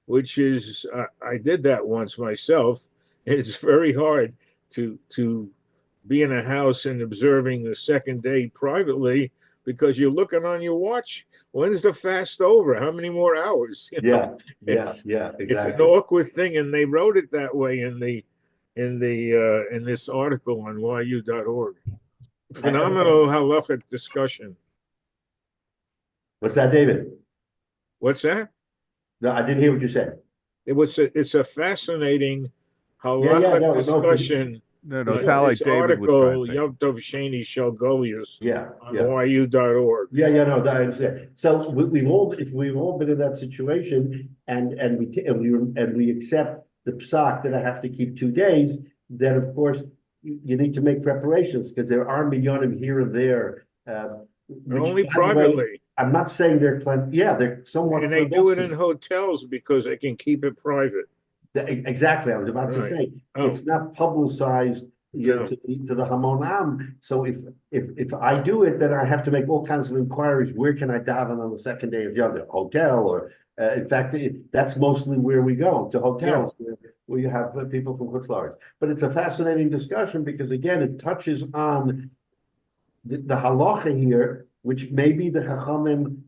[SPEAKER 2] which is, I did that once myself. It's very hard to be in a house and observing the second day privately because you're looking on your watch. When's the fast over? How many more hours?
[SPEAKER 1] Yeah,
[SPEAKER 2] It's
[SPEAKER 1] exactly.
[SPEAKER 2] an awkward thing, and they wrote it that way in this article on yu.org. Phenomenal halachic discussion.
[SPEAKER 1] What's that, David?
[SPEAKER 2] What's that?
[SPEAKER 1] No, I didn't hear what you said.
[SPEAKER 2] It's a fascinating halachic discussion.
[SPEAKER 3] No,
[SPEAKER 1] For
[SPEAKER 3] it's
[SPEAKER 1] sure.
[SPEAKER 3] how like
[SPEAKER 2] This
[SPEAKER 3] David was trying
[SPEAKER 2] article,
[SPEAKER 3] to say.
[SPEAKER 2] Yom Tov Sheni Shel Golius on
[SPEAKER 1] Yeah.
[SPEAKER 2] yu.org.
[SPEAKER 1] No, I understand. So we've all been in that situation, and we accept the psak that I have to keep 2 days. Then of course you need to make preparations because there are minyanim here and there.
[SPEAKER 2] Only privately.
[SPEAKER 1] I'm not saying they're they're somewhat.
[SPEAKER 2] And they do it in hotels because they can keep it private.
[SPEAKER 1] Exactly, I was about to say it's not publicized to the Hamon Am. So if I do it, then I have to make all kinds of inquiries. Where can I daven on the second day of Yom? Hotel, or in fact, that's mostly where we go, to hotels where you have people from Chutz La'aretz. But it's a fascinating discussion because again, it touches on the halacha here, which maybe the Chachamim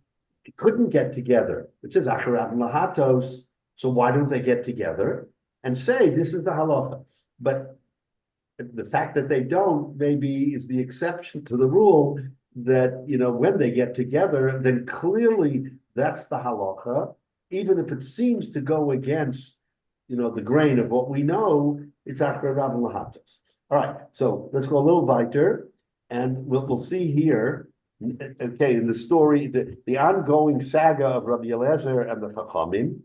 [SPEAKER 1] couldn't get together. It says Acharab Lahatos. So why don't they get together and say this is the halacha? But the fact that they don't maybe is the exception to the rule that when they get together, then clearly that's the halacha, even if it seems to go against the grain of what we know. It's Acharab Lahatos. All right, so let's go a little weiter, and we'll see here. Okay, in the story, the ongoing saga of Rabbi Eliezer and the Chachamim.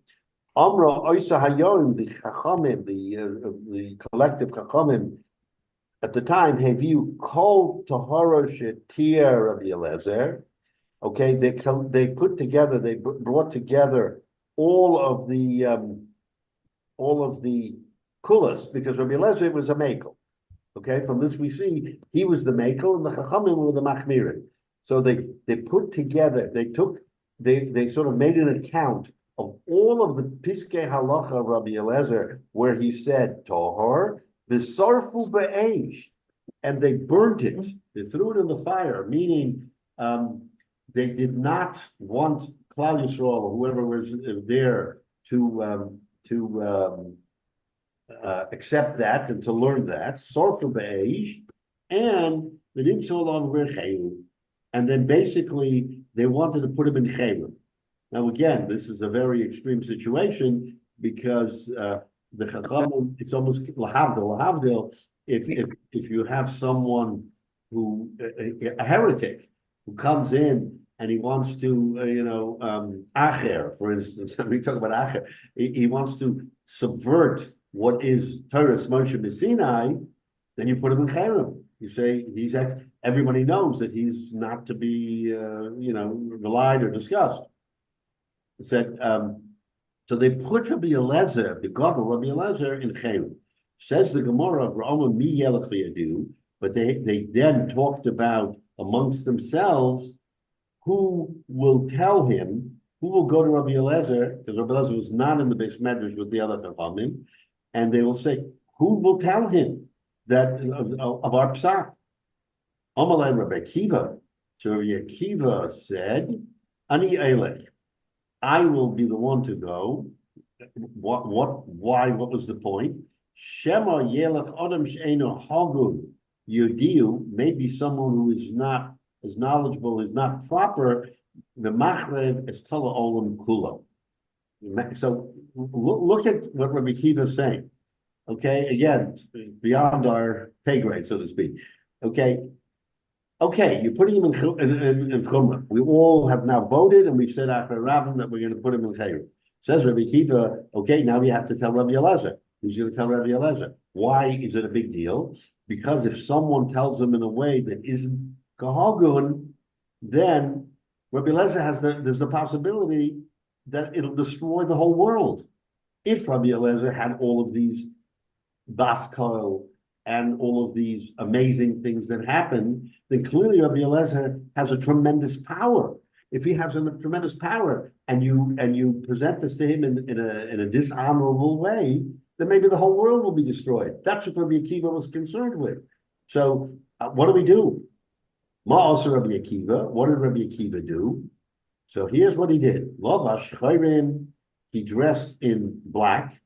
[SPEAKER 1] Amra Oisa Hayoim, the Chachamim, the collective Chachamim at the time, have you called Tahara Shetir Rabbi Eliezer? Okay, they put together, they brought together all of the kulas, because Rabbi Eliezer was a makel. Okay, from this we see he was the makel and the Chachamim were the machmirim. So they put together, they sort of made an account of all of the Piskei Halacha of Rabbi Eliezer, where he said Tohar, V'sarfu be'esh, and they burnt it. They threw it in the fire, meaning they did not want Klal Yisrael or whoever was there to accept that and to learn that. Sarfu be'esh, and they didn't show on and then basically they wanted to put him in chayim. Now, again, this is a very extreme situation because the Chachamim, it's almost lahavdil. If you have someone who, a heretic, who comes in and he wants to, acher, for instance, we talk about acher, he wants to subvert what is Torah's Moshe Messinai, then you put him in chayim. You say everybody knows that he's not to be, relied or discussed. Said, so they put Rabbi Eliezer, the god of Rabbi Eliezer, in chayim. Says the Gemara of Ra'oma mi yelech v'yadu, but they then talked about amongst themselves who will tell him, who will go to Rabbi Eliezer, because Rabbi Eliezer was not in the Beis Medrash with the other Chachamim, and they will say, who will tell him that of our psak? Amalei Rabbi Akiva. So Rabbi Akiva said, Ani Eilech, I will be the one to go. Why? What was the point? Shema Yelech Adam She'eno Hagun Yudiu, maybe someone who is not as knowledgeable, is not proper. The Machrev is Tala Olam Kula. So look at what Rabbi Akiva is saying. Okay, again, beyond our pay grade, so to speak. Okay, you're putting him in Chumrah. We all have now voted, and we've said after Rabbim that we're going to put him in Chayru. Says Rabbi Akiva, okay, now we have to tell Rabbi Eliezer. Who's going to tell Rabbi Eliezer? Why is it a big deal? Because if someone tells him in a way that isn't Kahagun, then Rabbi Eliezer there's the possibility that it'll destroy the whole world. If Rabbi Eliezer had all of these baskal and all of these amazing things that happen, then clearly Rabbi Eliezer has a tremendous power. If he has a tremendous power and you present this to him in a dishonorable way, then maybe the whole world will be destroyed. That's what Rabbi Akiva was concerned with. So what do we do? Ma'aseh Rabbi Akiva. What did Rabbi Akiva do? So here's what he did. Lavash chayrim. He dressed in black.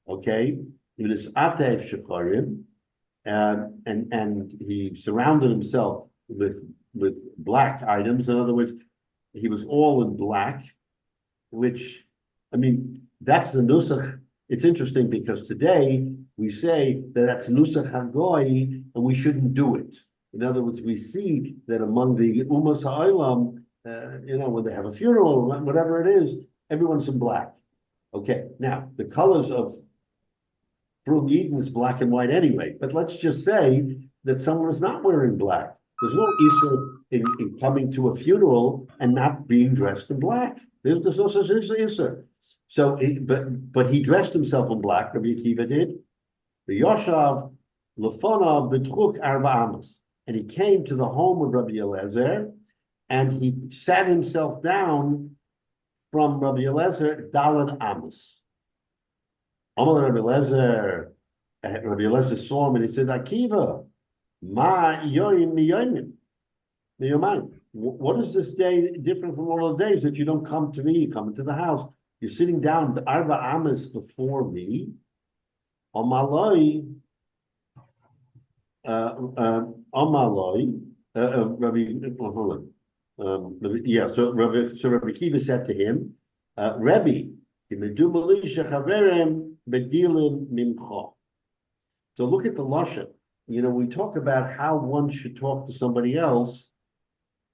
[SPEAKER 1] Okay. In his atef shechayrim. And he surrounded himself with black items. In other words, he was all in black, which, I mean, that's the nusach. It's interesting because today we say that that's nusach hagoy and we shouldn't do it. In other words, we see that among the Umas Ha'olam, when they have a funeral, whatever it is, everyone's in black. Okay, now the colors of Purim Eden is black and white anyway, but let's just say that someone is not wearing black. There's no issue in coming to a funeral and not being dressed in black. There's no such issue. So, but he dressed himself in black. Rabbi Akiva did. The Yoshav Lefonav B'Tchuk Arba Amos, and he came to the home of Rabbi Eliezer, and he sat himself down from Rabbi Eliezer Dalad Amos. Amar Rabbi Eliezer saw him, and he said, Akiva, Ma yoyim miyoyim. What is this day different from all the days that you don't come to me, you come into the house? You're sitting down the Arba Amos before me. Amaloi, So Rabbi Kiva said to him, Rabbi, so look at the lashon. We talk about how one should talk to somebody else.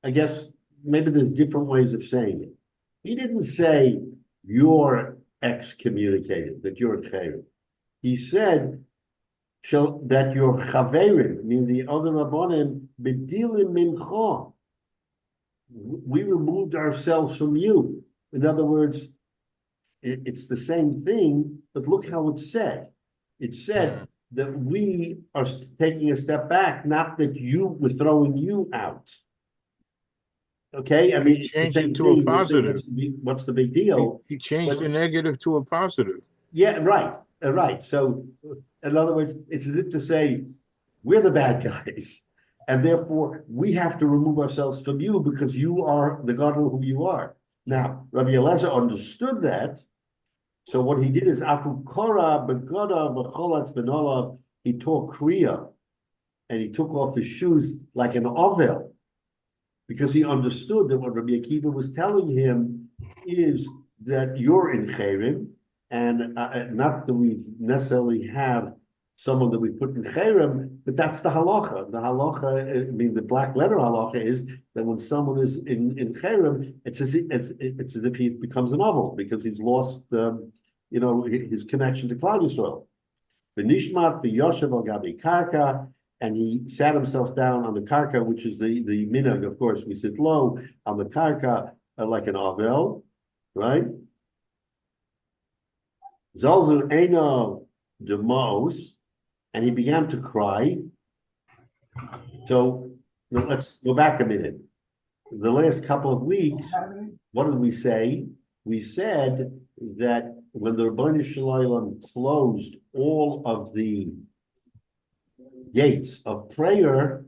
[SPEAKER 1] I guess maybe there's different ways of saying it. He didn't say you're excommunicated, that you're a chaver. He said that you're chaverim, meaning the other rabbanim, bedilim mincha. We removed ourselves from you. In other words, it's the same thing, but look how it's said. It said that we are taking a step back, not that we're throwing you out. Okay, I mean,
[SPEAKER 2] he changed it to a positive.
[SPEAKER 1] What's the big deal?
[SPEAKER 2] He changed the negative to a positive.
[SPEAKER 1] Yeah, right. So, in other words, it's as if to say, we're the bad guys, and therefore we have to remove ourselves from you because you are the God who you are. Now, Rabbi Eliezer understood that. So what he did is, Afu Kora Begoda Becholatz Benolav, he tore Kriya, and he took off his shoes like an ovel, because he understood that what Rabbi Akiva was telling him is that you're in Chayrim, and not that we necessarily have someone that we put in Chayrim, but that's the halacha. The halacha, I mean, the black letter halacha is that when someone is in Chayrim, it's as if he becomes an ovel because he's lost, his connection to Klal Yisrael. V'nishmat v'yoshev al gabi karka, and he sat himself down on the karka, which is the minhag, of course. We sit low on the karka like an avel, right? Zalzu eno demos, and he began to cry. So let's go back a minute. The last couple of weeks, what did we say? We said that when the Rebbeinu Shalom closed all of the gates of prayer,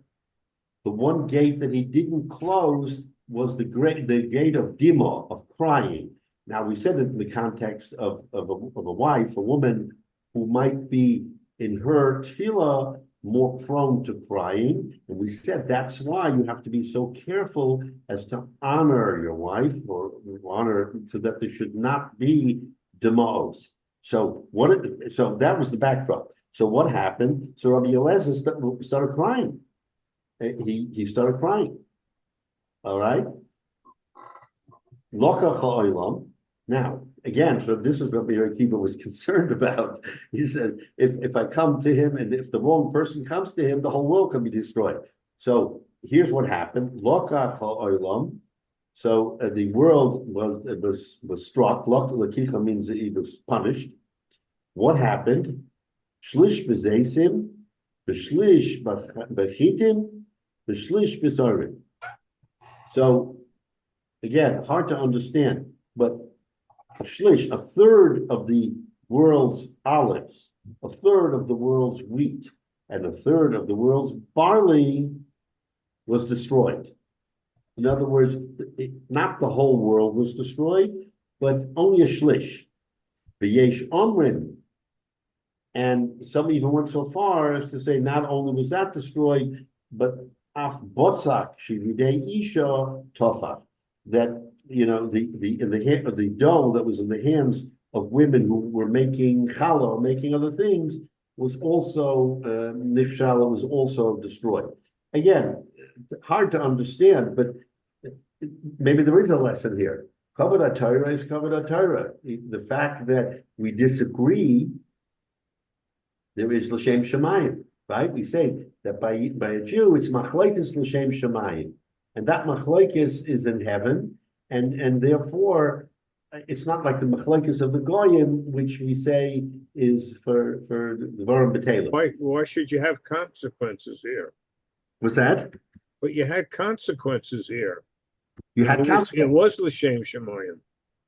[SPEAKER 1] the one gate that he didn't close was the gate of dima, of crying. Now we said it in the context of a wife, a woman who might be in her tefillah more prone to crying, and we said that's why you have to be so careful as to honor your wife or honor so that there should not be demos. So that was the backdrop. So what happened? So Rabbi Eliezer started crying. He started crying. All right. Lokach ha'olam. Now, again, so this is what Rabbi Akiva was concerned about. He says, if I come to him and if the wrong person comes to him, the whole world can be destroyed. So here's what happened. Lokach ha'olam. So the world was struck. Lakicha means that he was punished. what happened? Shlish b'zeisim, b'shlish b'chitim, b'shlish b'sorim. So again, hard to understand, but a shlish, a third of the world's olives, a third of the world's wheat, and a third of the world's barley was destroyed. In other words, not the whole world was destroyed, but only a shlish. V'yesh omrim, and some even went so far as to say not only was that destroyed, but af botzak shividei isha tofa, that the dough that was in the hands of women who were making challah or making other things was also nifshal, was also destroyed. Again, hard to understand, but maybe there is a lesson here. Kavod HaTorah is Kavod HaTorah. The fact that we disagree, there is l'shem shemayim, right? We say that by a Jew, it's machlokes l'shem shemayim, and that machlokes is in heaven, and therefore it's not like the machlokes of the goyim, which we say is for the varim b'telim.
[SPEAKER 2] Why should you have consequences here?
[SPEAKER 1] What's that?
[SPEAKER 2] But you had consequences here.
[SPEAKER 1] You had consequences.
[SPEAKER 2] It was l'shem shemayim.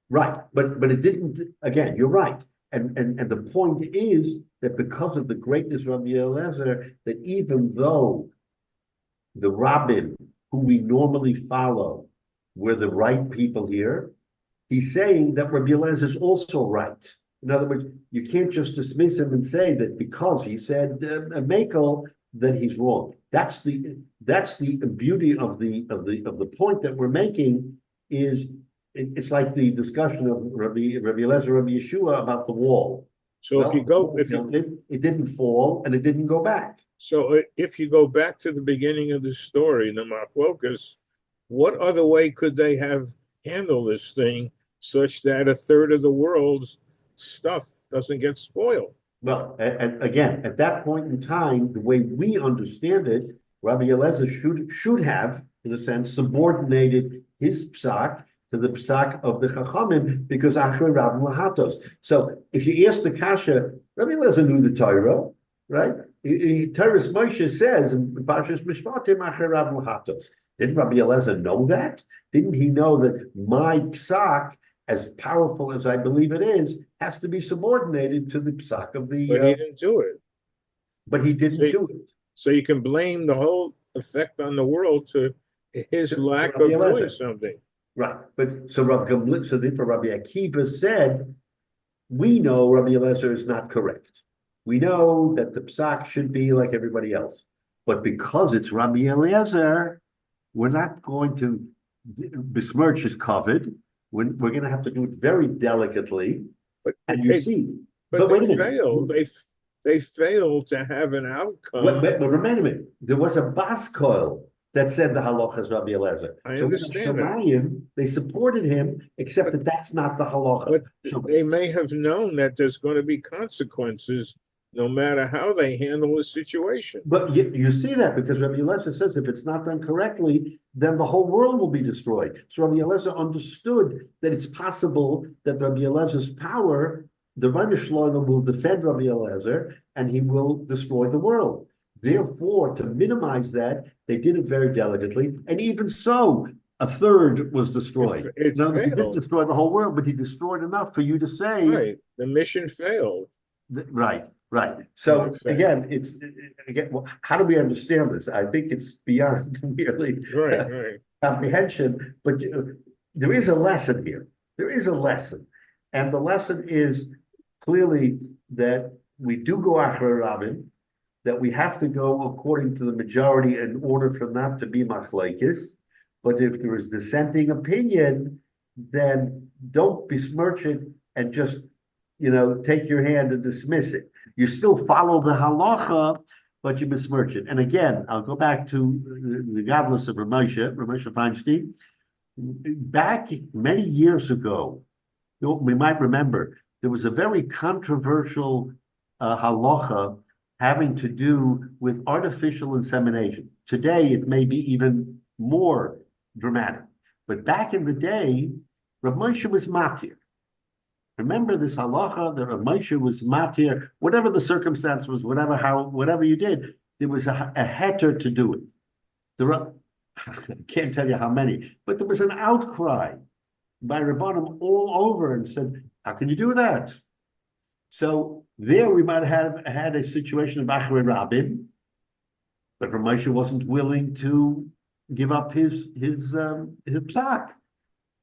[SPEAKER 1] Right, but it didn't. Again, you're right, and the point is that because of the greatness of Rabbi Eliezer, that even though the rabbim who we normally follow were the right people here, he's saying that Rabbi Eliezer is also right. In other words, you can't just dismiss him and say that because he said a makel that he's wrong. That's the beauty of the point that we're making. Is it's like the discussion of Rabbi Eliezer, Rabbi Yeshua about the wall.
[SPEAKER 2] So
[SPEAKER 1] it didn't fall and it didn't go back.
[SPEAKER 2] So if you go back to the beginning of the story, the Machlokas, what other way could they have handled this thing such that a third of the world's stuff doesn't get spoiled?
[SPEAKER 1] Well, and again, at that point in time, the way we understand it, Rabbi Eliezer should have, in a sense, subordinated his psak to the psak of the Chachamim, because Achrei Rav Lahatos. So if you ask the Kasha, Rabbi Eliezer knew the Torah, right? Torah's Moshe says in Parshas Mishpatim, Achrei Rav Lahatos. Didn't Rabbi Eliezer know that? Didn't he know that my psak, as powerful as I believe it is, has to be subordinated to the psak of the...
[SPEAKER 2] But he didn't do it.
[SPEAKER 1] But he didn't do it.
[SPEAKER 2] So you can blame the whole effect on the world to his lack of doing something.
[SPEAKER 1] Right. But so therefore Rabbi Akiva said, we know Rabbi Eliezer is not correct. We know that the psak should be like everybody else. But because it's Rabbi Eliezer, we're not going to besmirch his covet. We're going to have to do it very delicately. But wait a minute.
[SPEAKER 2] Failed. They failed to have an outcome.
[SPEAKER 1] But remember a minute. There was a baskoil that said the halacha is Rabbi Eliezer.
[SPEAKER 2] I understand that.
[SPEAKER 1] They supported him, except that that's not the halacha.
[SPEAKER 2] But they may have known that there's going to be consequences no matter how they handle the situation.
[SPEAKER 1] But you see that because Rabbi Eliezer says if it's not done correctly, then the whole world will be destroyed. So Rabbi Eliezer understood that it's possible that Rabbi Eliezer's power, the Rebbe Shlomo will defend Rabbi Eliezer and he will destroy the world. Therefore, to minimize that, they did it very delicately. And even so, a third was destroyed. He didn't destroy the whole world, but he destroyed enough for you to say...
[SPEAKER 2] Right, the mission failed.
[SPEAKER 1] Right. So again, how do we understand this? I think it's beyond merely comprehension, but there is a lesson here. There is a lesson. And the lesson is clearly that we do go Achrei Rabim, that we have to go according to the majority in order for not to be machlokes. But if there is dissenting opinion, then don't besmirch it and just, take your hand and dismiss it. You still follow the halacha, but you besmirch it. And again, I'll go back to the godless of Ramosha Feinstein. Back many years ago, we might remember, there was a very controversial halacha having to do with artificial insemination. Today, it may be even more dramatic. But back in the day, Rav Moshe was matir. remember this halacha that Moshe was matir, whatever the circumstance was, whatever you did, there was a heter to do it. I can't tell you how many, but there was an outcry by Rabbanim all over and said, how can you do that? So there we might have had a situation of Achrei Rabbim, but Moshe wasn't willing to give up his psak.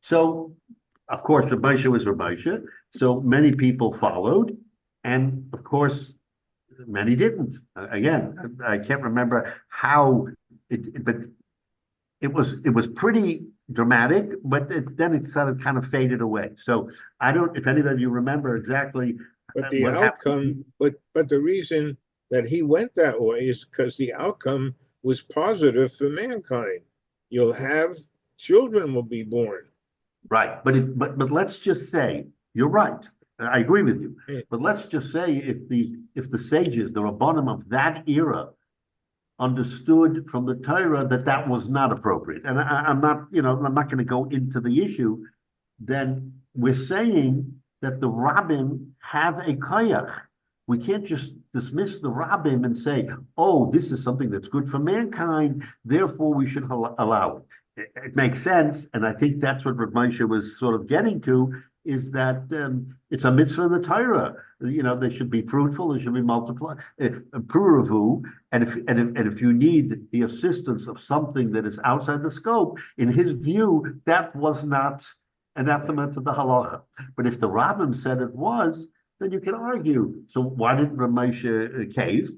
[SPEAKER 1] So, of course, Moshe was Moshe, so many people followed, and of course, many didn't. Again, I can't remember how but it was pretty dramatic, but then it sort of kind of faded away. So I don't, if any of you remember exactly.
[SPEAKER 2] But the outcome, but the reason that he went that way is because the outcome was positive for mankind. You'll have children will be born.
[SPEAKER 1] Right, but let's just say you're right. I agree with you. But let's just say if the sages, the Rabbanim of that era, understood from the Torah that was not appropriate, and I'm not going to go into the issue, then we're saying that the Rabbim have a koyach. We can't just dismiss the Rabbim and say, oh, this is something that's good for mankind, therefore we should allow it. It makes sense, and I think that's what Rav Moshe was sort of getting to, is that it's a mitzvah in the Torah. They should be fruitful, they should be multiplied, pruruvu, and if you need the assistance of something that is outside the scope, in his view, that was not anathema to the halacha. But if the Rabbim said it was, then you can argue. So why didn't Rav Moshe cave?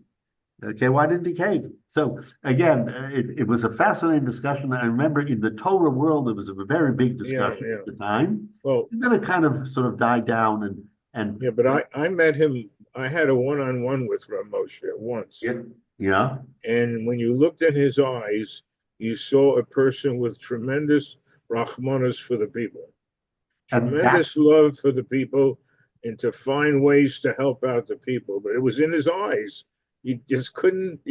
[SPEAKER 1] Okay, why didn't he cave? So again, it was a fascinating discussion. I remember in the Torah world, it was a very big discussion at the time.
[SPEAKER 2] Well,
[SPEAKER 1] and then it kind of sort of died down and
[SPEAKER 2] yeah, but I met him. I had a one-on-one with Rav Moshe once.
[SPEAKER 1] Yeah.
[SPEAKER 2] And when you looked in his eyes, you saw a person with tremendous rachmanas for the people, tremendous love for the people, and to find ways to help out the people. But it was in his eyes. You just couldn't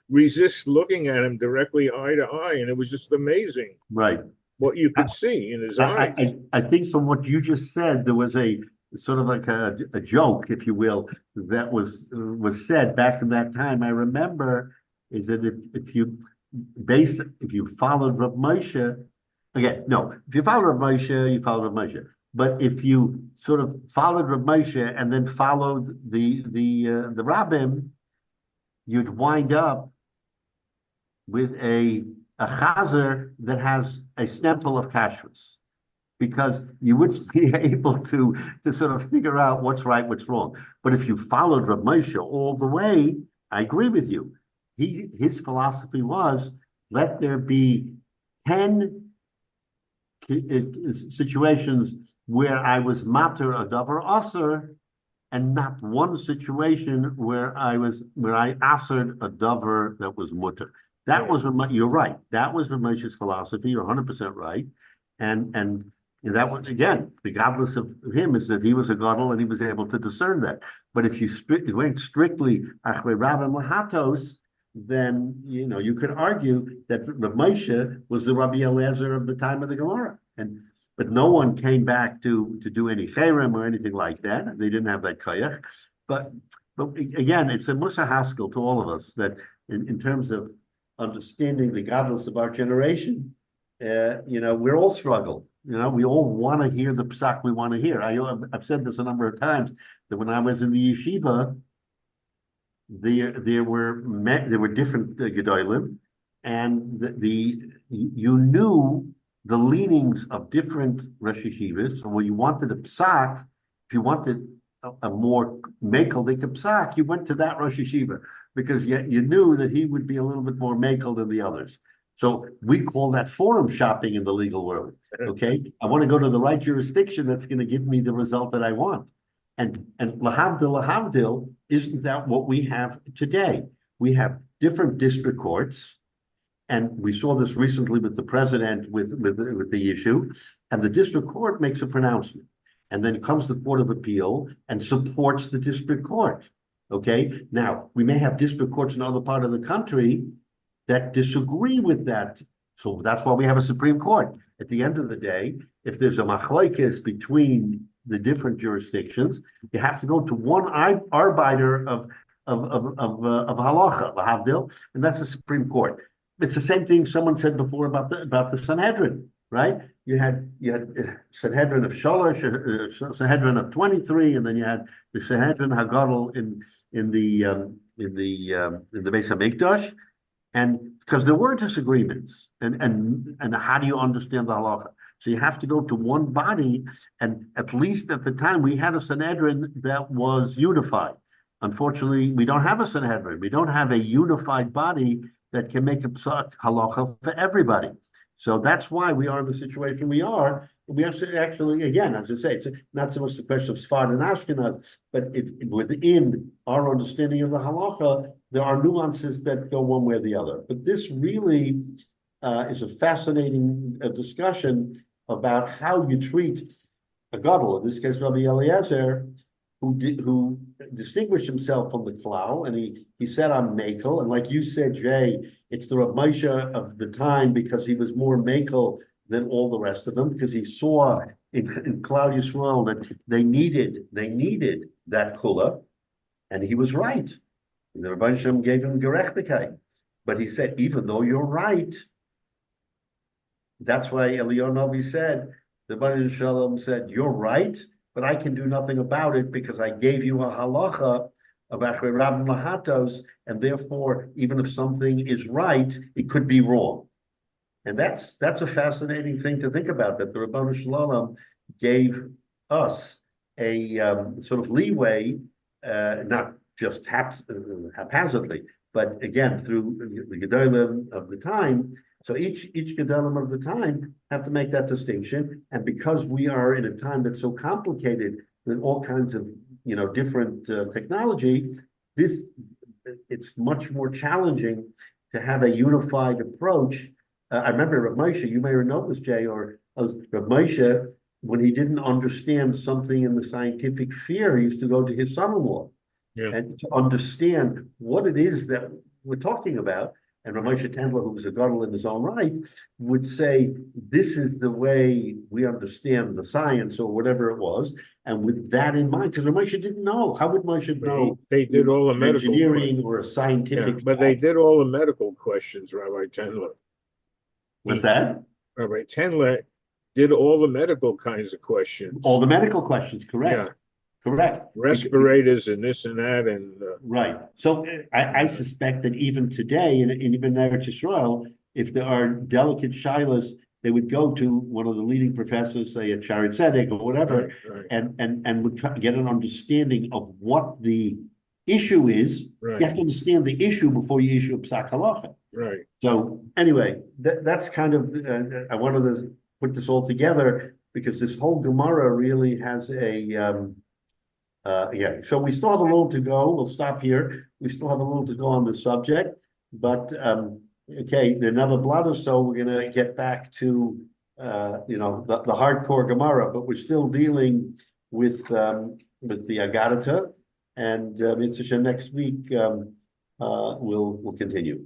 [SPEAKER 2] resist looking at him directly eye to eye, and it was just amazing.
[SPEAKER 1] Right.
[SPEAKER 2] What you could see in his eyes.
[SPEAKER 1] I think from what you just said, there was a sort of like a joke, if you will, that was said back in that time. I remember is that if you followed Rav Moshe, if you followed Rav Moshe, you followed Rav Moshe. But if you sort of followed Rav Moshe and then followed the Rabbim, you'd wind up with a chazer that has a stempel of kashrus, because you wouldn't be able to sort of figure out what's right, what's wrong. But if you followed Rav Moshe all the way, I agree with you. His philosophy was, let there be 10 situations where I was mater a davar aser, and not one situation where I asered a davar that was mutter. That was you're right. That was Rav Moshe's philosophy. You're 100% right, and that was, again, the godless of him is that he was a gadol and he was able to discern that. But if you went strictly achrei Rabbim lahatos, then you could argue that Rav Moshe was the Rabbi Eliezer of the time of the Gemara, but no one came back to do any cherem or anything like that. They didn't have that koyach. But again, it's a mussar haskell to all of us that in terms of understanding the godless of our generation, we're all struggle. We all want to hear the psak we want to hear. I've said this a number of times that when I was in the yeshiva, there were different gedolim, and you knew the leanings of different Rosh Yeshivas. So when you wanted a psak, if you wanted a more mekel psak, you went to that Rosh Yeshiva, because you knew that he would be a little bit more mekel than the others. So we call that forum shopping in the legal world. Okay, I want to go to the right jurisdiction that's going to give me the result that I want. And lahavdil, isn't that what we have today? We have different district courts, and we saw this recently with the president with the issue. And the district court makes a pronouncement, and then comes the Court of Appeal and supports the district court. Okay, now we may have district courts in other part of the country that disagree with that. So that's why we have a Supreme Court. At the end of the day, if there's a machlokes between the different jurisdictions. You have to go to one arbiter of halacha, Lahavdil, and that's the Supreme Court. It's the same thing someone said before about the Sanhedrin, right? You had Sanhedrin of Shalosh, Sanhedrin of 23, and then you had the Sanhedrin Hagadol in the Beis Hamikdash, and because there were disagreements, and how do you understand the halacha? So you have to go to one body, and at least at the time we had a Sanhedrin that was unified. Unfortunately, we don't have a Sanhedrin. We don't have a unified body that can make a psak halacha for everybody. So that's why we are in the situation we are. We have to actually, again, as I say, it's not so much the question of Sfard and Ashkenaz, but within our understanding of the halacha, there are nuances that go one way or the other. But this really is a fascinating discussion about how you treat a gadol, in this case, Rabbi Eliezer, who distinguished himself from the klal, and he said, "I'm makel," and like you said, Jay, it's the Rav Moshe of the time because he was more makel than all the rest of them, because he saw in Klal Yisrael that they needed that kula, and he was right. And the Rebbeinu Shem gave him gerechtigkeit, but he said, even though you're right, that's why Eliyahu Navi said, the Rebbeinu Shalom said, you're right, but I can do nothing about it because I gave you a halacha about Rabbi Mahatos, and therefore, even if something is right, it could be wrong. And that's a fascinating thing to think about, that the Rebbeinu Shalom gave us a sort of leeway, not just haphazardly, but again, through the Gedolim of the time. So each Gedolim of the time have to make that distinction. And because we are in a time that's so complicated with all kinds of, different technology, it's much more challenging to have a unified approach. I remember Rav Moshe, you may know this, Jay, or Rav Moshe, when he didn't understand something in the scientific sphere, he used to go to his son-in-law and to understand what it is that we're talking about. And Rav Moshe Tendler, who was a gadol in his own right, would say, this is the way we understand the science or whatever it was. And with that in mind, because Rav Moshe didn't know. How would Moshe know?
[SPEAKER 2] They did all the medical
[SPEAKER 1] engineering or a scientific.
[SPEAKER 2] Yeah, but they did all the medical questions, Rabbi Tendler.
[SPEAKER 1] What's that?
[SPEAKER 2] Rabbi Tendler did all the medical kinds of questions.
[SPEAKER 1] All the medical questions, correct.
[SPEAKER 2] Yeah.
[SPEAKER 1] Correct.
[SPEAKER 2] Respirators and this and that. And
[SPEAKER 1] right. So I suspect that even today, in even Eretz Yisrael, if there are delicate shilas, they would go to one of the leading professors, say at Shaarei Tzedek or whatever,
[SPEAKER 2] right.
[SPEAKER 1] and would try to get an understanding of what the issue is.
[SPEAKER 2] Right.
[SPEAKER 1] You have to understand the issue before you issue a psak halacha.
[SPEAKER 2] Right.
[SPEAKER 1] So anyway, that's kind of, I wanted to put this all together because this whole Gemara really has a, so we still have a little to go. We'll stop here. We still have a little to go on the subject, but okay, another blot or so, we're going to get back to, the hardcore Gemara, but we're still dealing with the Agadata, and Mitzvah next week we'll continue.